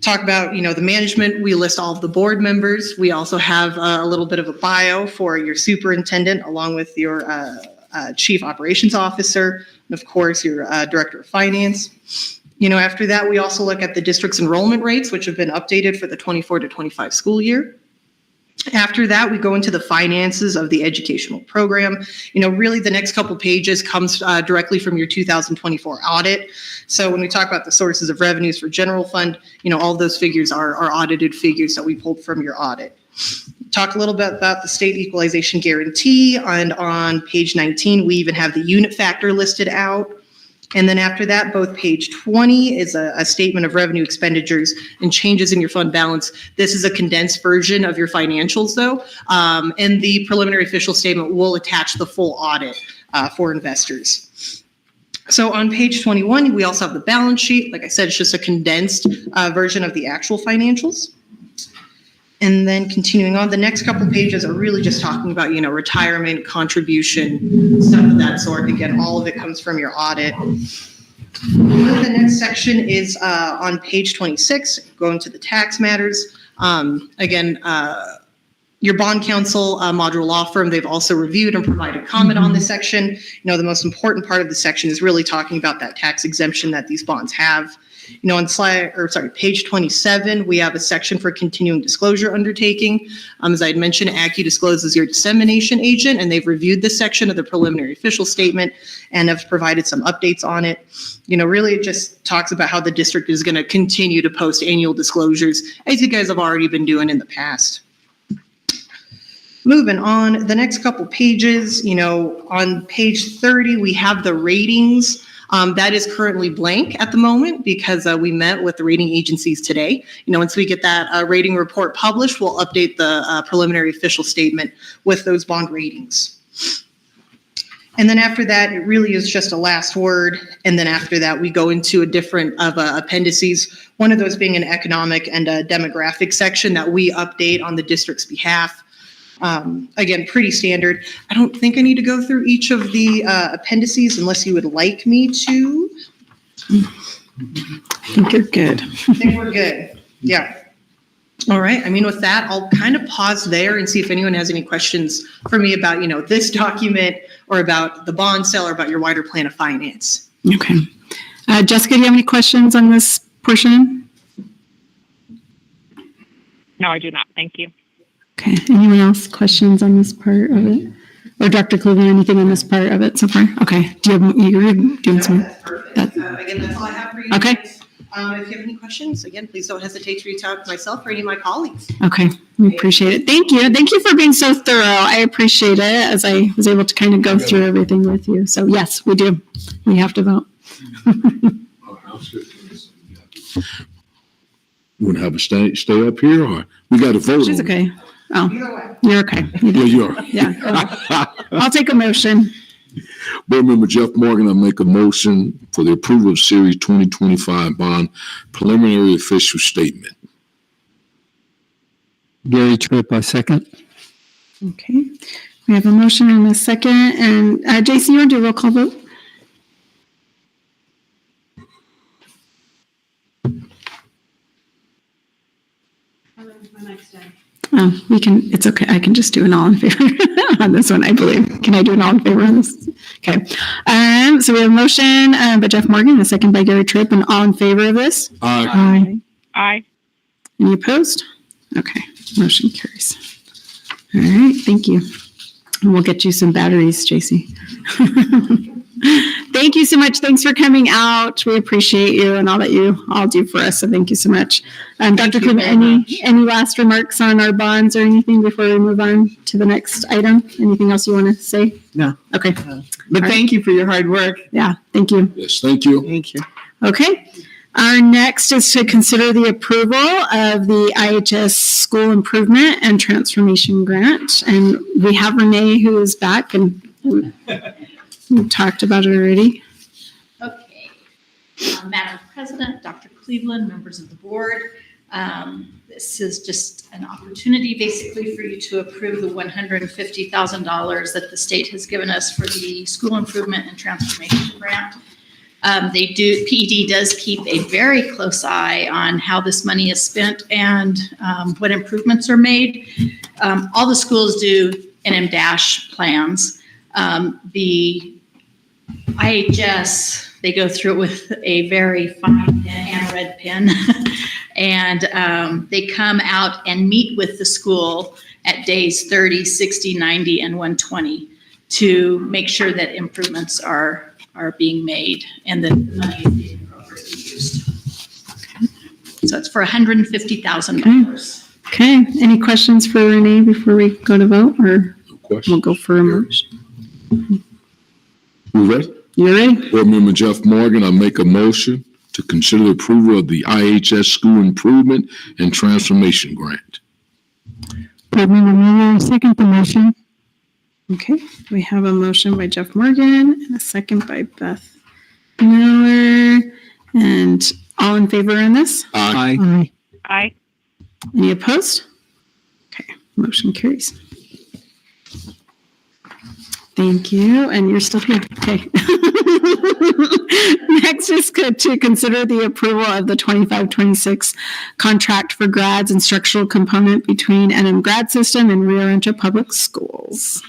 talk about, the management. We list all of the board members. We also have a little bit of a bio for your superintendent along with your chief operations officer, and of course your director of finance. After that, we also look at the district's enrollment rates, which have been updated for the 24 to 25 school year. After that, we go into the finances of the educational program. Really the next couple pages comes directly from your 2024 audit. So when we talk about the sources of revenues for general fund, all of those figures are audited figures that we pulled from your audit. Talk a little bit about the state equalization guarantee, and on page 19, we even have the unit factor listed out. And then after that, both page 20 is a statement of revenue expenditures and changes in your fund balance. This is a condensed version of your financials though. And the preliminary official statement will attach the full audit for investors. So on page 21, we also have the balance sheet. Like I said, it's just a condensed version of the actual financials. And then continuing on, the next couple pages are really just talking about, retirement, contribution, stuff of that sort. Again, all of it comes from your audit. The next section is on page 26, going to the tax matters. Your bond counsel, Module Law Firm, they've also reviewed and provided comment on this section. The most important part of the section is really talking about that tax exemption that these bonds have. On page 27, we have a section for continuing disclosure undertaking. As I had mentioned, AccuDisclose is your dissemination agent, and they've reviewed this section of the preliminary official statement and have provided some updates on it. Really it just talks about how the district is going to continue to post annual disclosures, as you guys have already been doing in the past. Moving on, the next couple pages, on page 30, we have the ratings. That is currently blank at the moment because we met with the rating agencies today. Once we get that rating report published, we'll update the preliminary official statement with those bond ratings. And then after that, it really is just a last word. And then after that, we go into a different of appendices, one of those being an economic and a demographic section that we update on the district's behalf. Again, pretty standard. I don't think I need to go through each of the appendices unless you would like me to. I think you're good. I think we're good. Yeah. All right. With that, I'll kind of pause there and see if anyone has any questions for me about, this document or about the bond sale or about your wider plan of finance. Okay. Jessica, do you have any questions on this portion? No, I do not. Thank you. Okay. Anyone else questions on this part of it? Or Dr. Cleveland, anything on this part of it so far? Okay. Do you have, you're doing some? That's perfect. Again, that's all I have for you. Okay. Guys. If you have any questions, again, please don't hesitate to reach out to myself or any of my colleagues. Okay. We appreciate it. Thank you. Thank you for being so thorough. I appreciate it as I was able to kind of go through everything with you. So yes, we do. We have to vote. You want to have a stay up here, or we got to vote? She's on okay. it? Oh, you're okay. Yeah, you are. Yeah. I'll take a motion. Board Member Jeff Morgan, I make a motion for the approval of Series 2025 bond preliminary official statement. Gary Tripp, I second. Okay. We have a motion and a second. And Jason, you want to do a roll call vote? We can, it's okay. I can just do an all in favor on this one, I believe. Can I do an all in favor on this? Okay. So we have a motion by Jeff Morgan, a second by Gary Tripp, and all in favor of this? Aye. Aye. Any opposed? Okay, motion carries. All right, thank you. And we'll get you some batteries, JC. Thank you so much. Thanks for coming out. We appreciate you and all that you all do for us. So thank you so much. Dr. Kuhn, any last remarks on our bonds or anything before we move on to the next item? Anything else you want to say? No. Okay. But thank you for your hard work. Yeah, thank you. Yes, thank you. Thank you. Okay. Our next is to consider the approval of the IHS School Improvement and Transformation Grant. And we have Renee who is back, and we talked about it already. Okay. Madam President, Dr. Cleveland, members of the board, this is just an opportunity basically for you to approve the $150,000 that the state has given us for the School Improvement and Transformation Grant. PED does keep a very close eye on how this money is spent and what improvements are made. All the schools do NM- plans. The IHS, they go through it with a very fine pen and red pen. And they come out and meet with the school at days 30, 60, 90, and 120 to make sure that improvements are being made and that the money is being appropriately used. So it's for $150,000. Okay. Any questions for Renee before we go to vote, or we'll go for a motion? You ready? You ready? Board Member Jeff Morgan, I make a motion to consider the approval of the IHS School Improvement and Transformation Grant. Board Member Miller, second the motion. Okay, we have a motion by Jeff Morgan and a second by Beth Miller. And all in favor on this? Aye. Aye. Aye. Any opposed? Okay, motion carries. Thank you, and you're still here. Okay. Next is to consider the approval of the 25-26 contract for grads and structural component between NM Grad System and Rio Rancho Public Schools.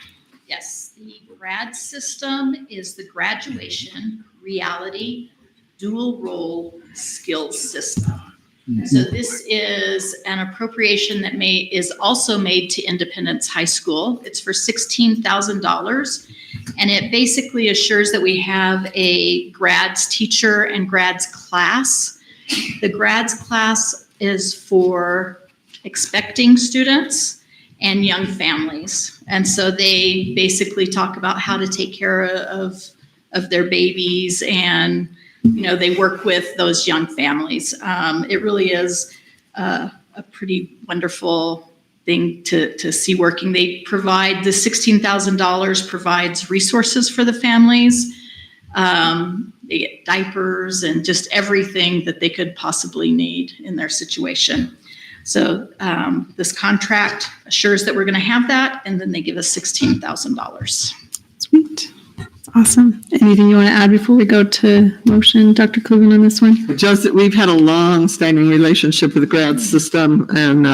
Yes, the grad system is the graduation reality dual role skills system. So this is an appropriation that is also made to Independence High School. It's for $16,000, and it basically assures that we have a grads teacher and grads class. The grads class is for expecting students and young families. And so they basically talk about how to take care of their babies, and they work with those young families. It really is a pretty wonderful thing to see working. They provide the $16,000 provides resources for the families. They get diapers and just everything that they could possibly need in their situation. So this contract assures that we're going to have that, and then they give us $16,000. Sweet. Awesome. Anything you want to add before we go to motion, Dr. Cleveland, on this one? Just that we've had a long-standing relationship with the grad system, and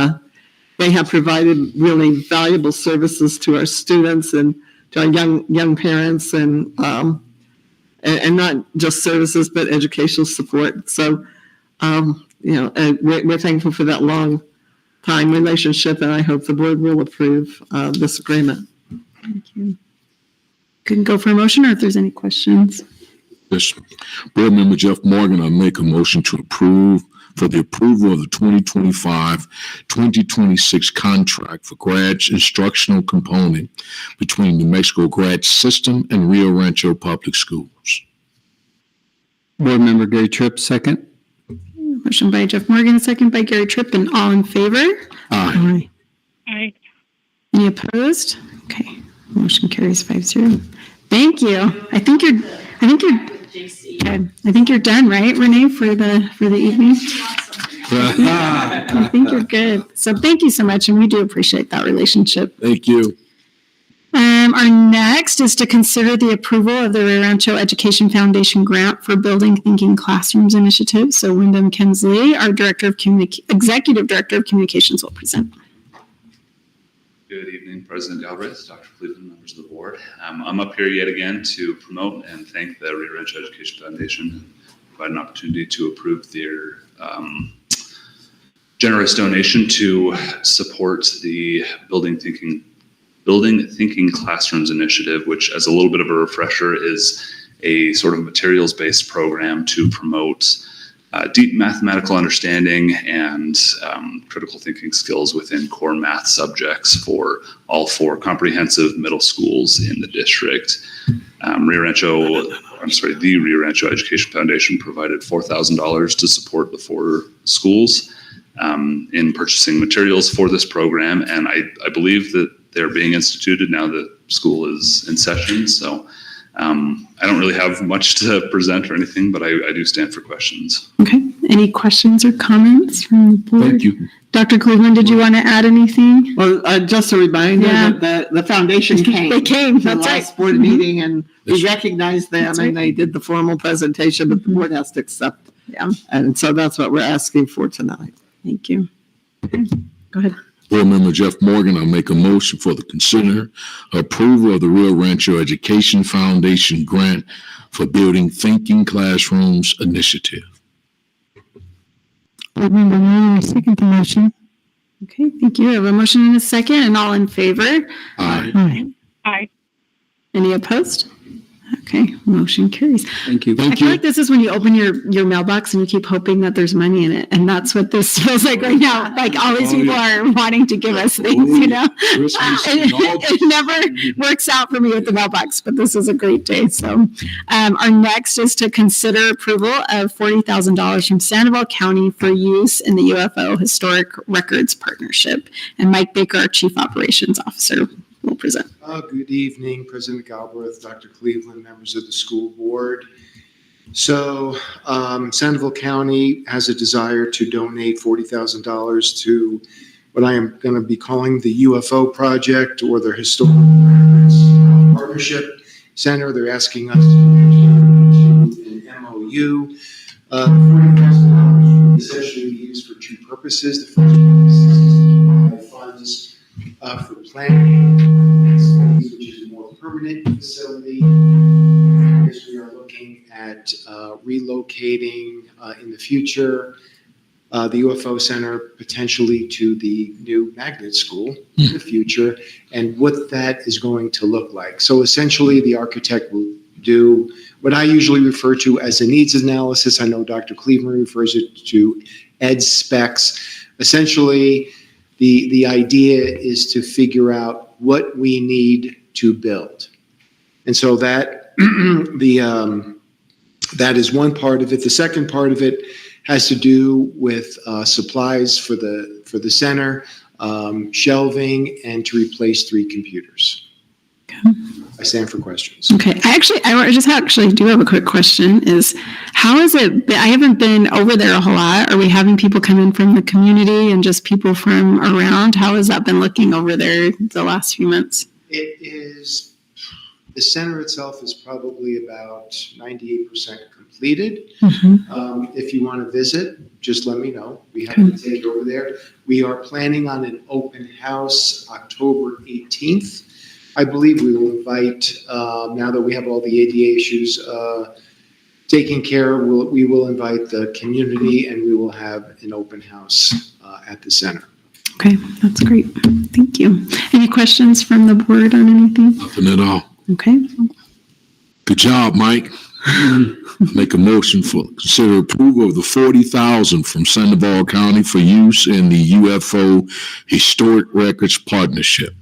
they have provided really valuable services to our students and to our young parents, and not just services, but educational support. So, we're thankful for that long-time relationship, and I hope the board will approve this agreement. Thank you. Can go for a motion, or if there's any questions. Yes. Board Member Jeff Morgan, I make a motion to approve for the approval of the 2025-2026 contract for grads instructional component between New Mexico Grad System and Rio Rancho Public Schools. Board Member Gary Tripp, second. Motion by Jeff Morgan, second by Gary Tripp, and all in favor? Aye. Aye. Any opposed? Okay, motion carries 5-0. Thank you. I think you're good. I think you're done, right, Renee, for the evening? I think you're good. So thank you so much, and we do appreciate that relationship. Thank you. Our next is to consider the approval of the Rio Rancho Education Foundation grant for Building Thinking Classrooms Initiative. So Wyndham Kensley, our Executive Director of Communications, will present. Good evening, President Galbraith, Dr. Cleveland, members of the board. I'm up here yet again to promote and thank the Rio Rancho Education Foundation and provide an opportunity to approve their generous donation to support the Building Thinking Classrooms Initiative, which, as a little bit of a refresher, is a sort of materials-based program to promote deep mathematical understanding and critical thinking skills within core math subjects for all 4 comprehensive middle schools in the district. The Rio Rancho Education Foundation provided $4,000 to support the 4 schools in purchasing materials for this program, and I believe that they're being instituted now that school is in session. So I don't really have much to present or anything, but I do stand for questions. Okay. Any questions or comments from the board? Thank you. Dr. Cleveland, did you want to add anything? Well, just a reminder that the foundation came. They came. To the That's last right. board meeting, and we recognized them, That's right. and they did the formal presentation, but the board has to accept. Yeah. And so that's what we're asking for tonight. Thank you. Okay. Go ahead. Board Member Jeff Morgan, I'll make a motion for the consider approval of the Rio Rancho Education Foundation grant for Building Thinking Classrooms Initiative. Board Member Manning, I second the motion. Okay, thank you. I have a motion and a second, and all in favor? Aye. Aye. Aye. Any opposed? Okay, motion carries. Thank you. I feel like this is when you open your mailbox and you keep hoping that there's money in it. And that's what this feels like right now. Like all these people are wanting to give us things, you know? It never works out for me with the mailbox, but this is a great day. So our next is to consider approval of $40,000 from Sandoval County for use in the UFO Historic Records Partnership. And Mike Baker, our Chief Operations Officer, will present. Good evening, President Galbraith, Dr. Cleveland, members of the school board. So Sandoval County has a desire to donate $40,000 to what I am going to be calling the UFO project or their Historic Records Partnership Center. They're asking us to an MOU. $40,000 essentially be used for 2 purposes. The first purpose is to provide funds for planning, which is a more permanent facility. As we are looking at relocating in the future the UFO Center potentially to the new magnet school in the future, and what that is going to look like. So essentially, the architect will do what I usually refer to as a needs analysis. I know Dr. Cleveland refers it to ed specs. Essentially, the idea is to figure out what we need to build. And so that that is one part of it. The second part of it has to do with supplies for the center, shelving, and to replace 3 computers. Okay. I stand for questions. Okay, I just actually do have a quick question. Is how is it? I haven't been over there a whole lot. Are we having people come in from the community and just people from around? How has that been looking over there the last few months? It is, the center itself is probably about 98% completed. If you want to visit, just let me know. We have to take you over there. We are planning on an open house October 18th. I believe we will invite, now that we have all the ADA issues taken care of, we will invite the community and we will have an open house at the center. Okay, that's great. Thank you. Any questions from the board on anything? Nothing at all. Okay. Good job, Mike. Make a motion for consider approval of the $40,000 from Sandoval County for use in the UFO Historic Records Partnership.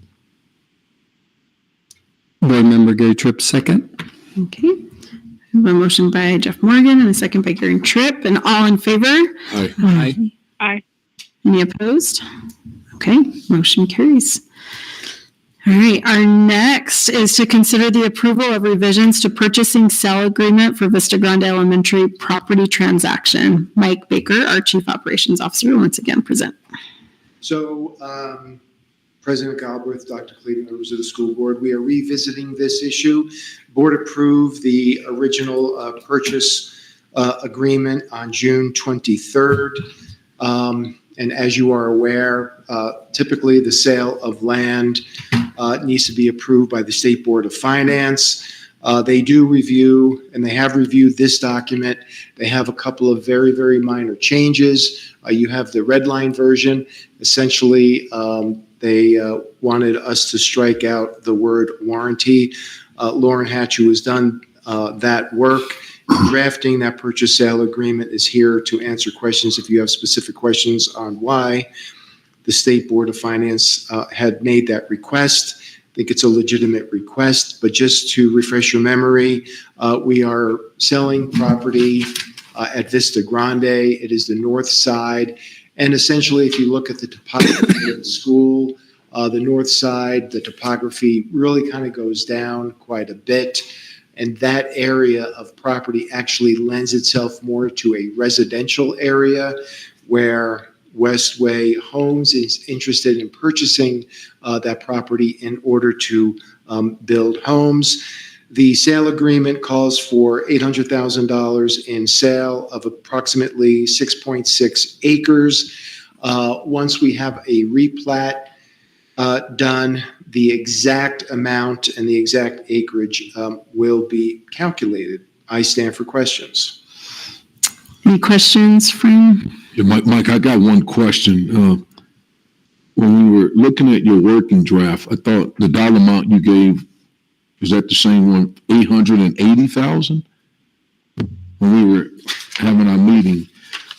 Board Member Gary Tripp, second. Okay. I have a motion by Jeff Morgan and a second by Gary Tripp, and all in favor? Aye. Aye. Aye. Any opposed? Okay, motion carries. All right, our next is to consider the approval of revisions to purchasing sale agreement for Vista Grande Elementary property transaction. Mike Baker, our Chief Operations Officer, will once again present. So President Galbraith, Dr. Cleveland, members of the school board, we are revisiting this issue. Board approved the original purchase agreement on June 23rd. And as you are aware, typically the sale of land needs to be approved by the State Board of Finance. They do review, and they have reviewed this document. They have a couple of very, very minor changes. You have the red line version. Essentially, they wanted us to strike out the word warranty. Lauren Hatch, who has done that work, drafting that purchase sale agreement, is here to answer questions if you have specific questions on why the State Board of Finance had made that request. I think it's a legitimate request, but just to refresh your memory, we are selling property at Vista Grande. It is the north side. And essentially, if you look at the topography of the school, the north side, the topography really kind of goes down quite a bit. And that area of property actually lends itself more to a residential area where Westway Homes is interested in purchasing that property in order to build homes. The sale agreement calls for $800,000 in sale of approximately 6.6 acres. Once we have a replat done, the exact amount and the exact acreage will be calculated. I stand for questions. Any questions from? Yeah, Mike, I got one question. When we were looking at your working draft, I thought the dollar amount you gave, is that the same one, 880,000? When we were having our meeting,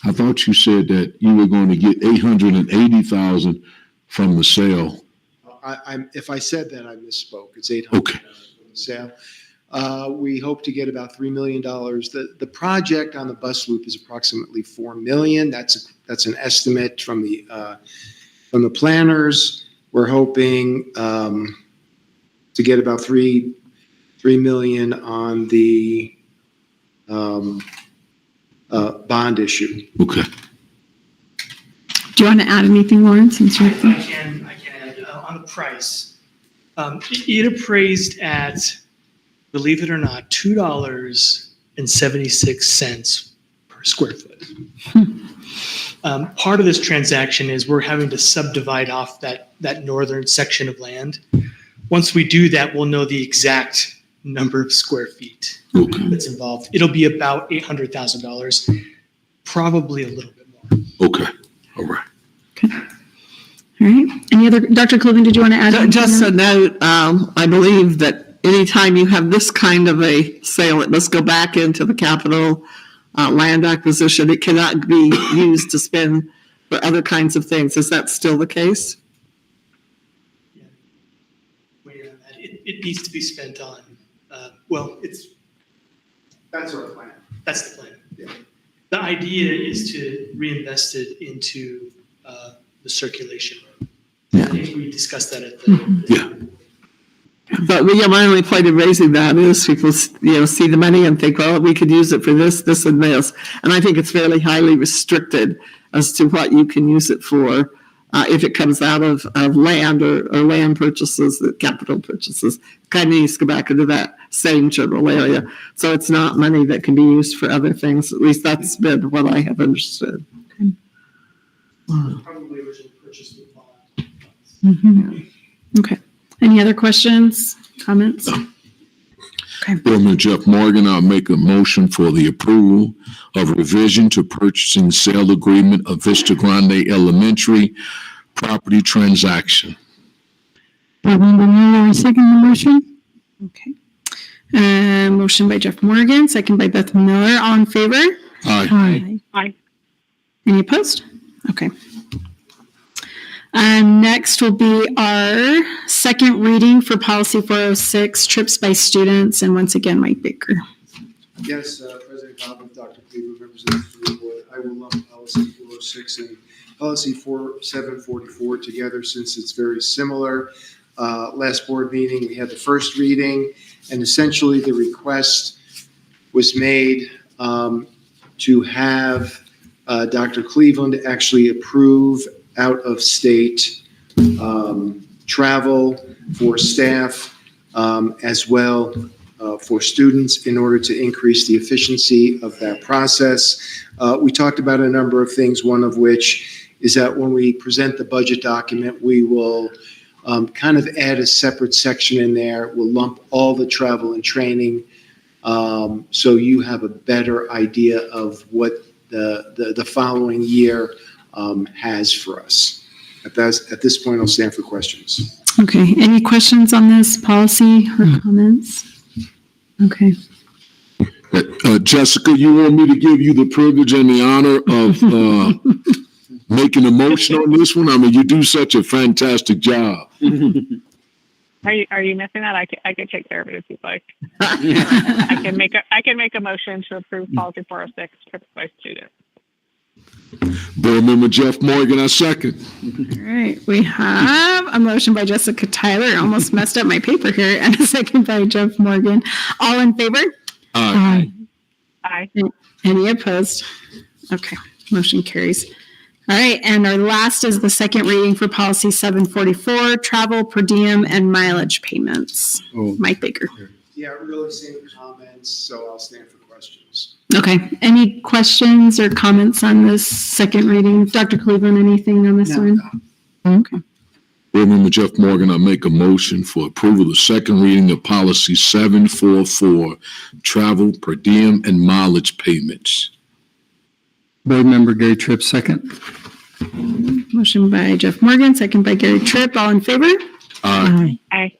I thought you said that you were going to get 880,000 from the sale. If I said that, I misspoke. It's $800,000 Okay. from the sale. We hope to get about $3 million. The project on the bus loop is approximately $4 million. That's an estimate from the planners. We're hoping to get about $3 million on the bond issue. Okay. Do you want to add anything, Lauren, since you're I can add on the price. It appraised at, believe it or not, $2.76 per square foot. Part of this transaction is we're having to subdivide off that northern section of land. Once we do that, we'll know the exact number of square feet that's involved. It'll be about $800,000, probably a little bit more. Okay. All right. Okay. All right. Any other, Dr. Cleveland, did you want to add? Just a note, I believe that anytime you have this kind of a sale, it must go back into the capital land acquisition. It cannot be used to spend for other kinds of things. Is that still the case? Yeah. Wait on that. It needs to be spent on, That's our plan. that's the plan. Yeah. The idea is to reinvest it into the circulation road. I think we discussed that at the. But my only point of raising that is people, see the money and think, well, we could use it for this, this, and this. And I think it's fairly highly restricted as to what you can use it for if it comes out of land or land purchases, capital purchases. Kind of needs to go back into that same general area. So it's not money that can be used for other things. At least that's been what I have understood. Probably originally purchased with bond. Okay. Any other questions, comments? Okay. Chairman Jeff Morgan, I'll make a motion for the approval of revision to purchasing sale agreement of Vista Grande Elementary property transaction. Board Member Miller, second the motion. Okay. Motion by Jeff Morgan, second by Beth Miller. All in favor? Aye. Aye. Any opposed? Okay. Next will be our second reading for policy 406, trips by students. And once again, Mike Baker. Yes, President Cobb, Dr. Cleveland, members of the school board, I will lump policy 406 and policy 4744 together since it's very similar. Last board meeting, we had the first reading, and essentially the request was made to have Dr. Cleveland actually approve out-of-state travel for staff, as well for students in order to increase the efficiency of that process. We talked about a number of things, one of which is that when we present the budget document, we will kind of add a separate section in there. We'll lump all the travel and training so you have a better idea of what the following year has for us. At this point, I'll stand for questions. Okay, any questions on this policy or comments? Okay. Jessica, you want me to give you the privilege and the honor of making a motion on this one? I mean, you do such a fantastic job. Are you missing that? I could take care of it if you'd like. I can make a motion to approve policy 406, trips by student. Board Member Jeff Morgan, I second. All right, we have a motion by Jessica Tyler. I almost messed up my paper here, and a second by Jeff Morgan. All in favor? Aye. Aye. Any opposed? Okay, motion carries. All right, and our last is the second reading for policy 744, travel, per diem, and mileage payments. Mike Baker. Yeah, really same comments, so I'll stand for questions. Okay, any questions or comments on this second reading? Dr. Cleveland, anything on this one? Okay. Board Member Jeff Morgan, I make a motion for approval of the second reading of policy 744, travel, per diem, and mileage payments. Board Member Gary Tripp, second. Motion by Jeff Morgan, second by Gary Tripp. All in favor? Aye. Aye.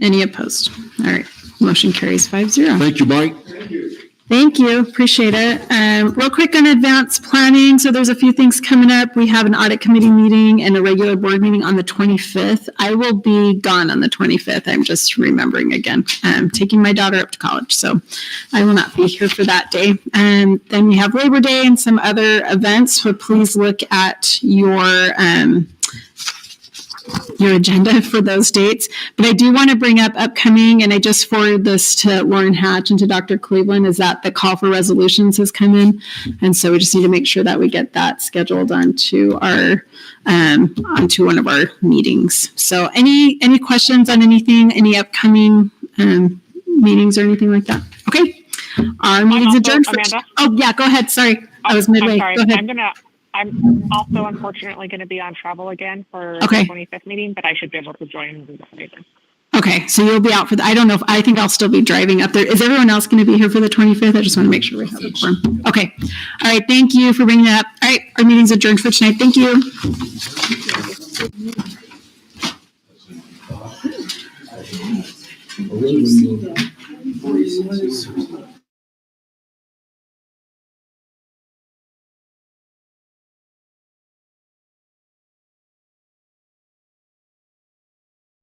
Any opposed? All right, motion carries 5-0. Thank you, Mike. Thank you, appreciate it. Real quick on advanced planning. So there's a few things coming up. We have an audit committee meeting and a regular board meeting on the 25th. I will be gone on the 25th. I'm just remembering again. I'm taking my daughter up to college, so I will not be here for that day. And then we have Labor Day and some other events. So please look at your agenda for those dates. But I do want to bring up upcoming, and I just forwarded this to Lauren Hatch and to Dr. Cleveland, is that the call for resolutions has come in. And so we just need to make sure that we get that scheduled onto one of our meetings. So any questions on anything, any upcoming meetings or anything like that? Okay. Our meeting's adjourned. Amanda? Oh, yeah, go ahead. Sorry. I was midway. I'm sorry. Go ahead. I'm also unfortunately going to be on travel again for the 25th meeting, but I should be able to join later. Okay, so you'll be out for I don't know if, I think I'll still be driving up there. Is everyone else going to be here for the 25th? I just want to make sure we have a quorum. Okay. All right, thank you for bringing that up. All right, our meeting's adjourned for tonight. Thank you.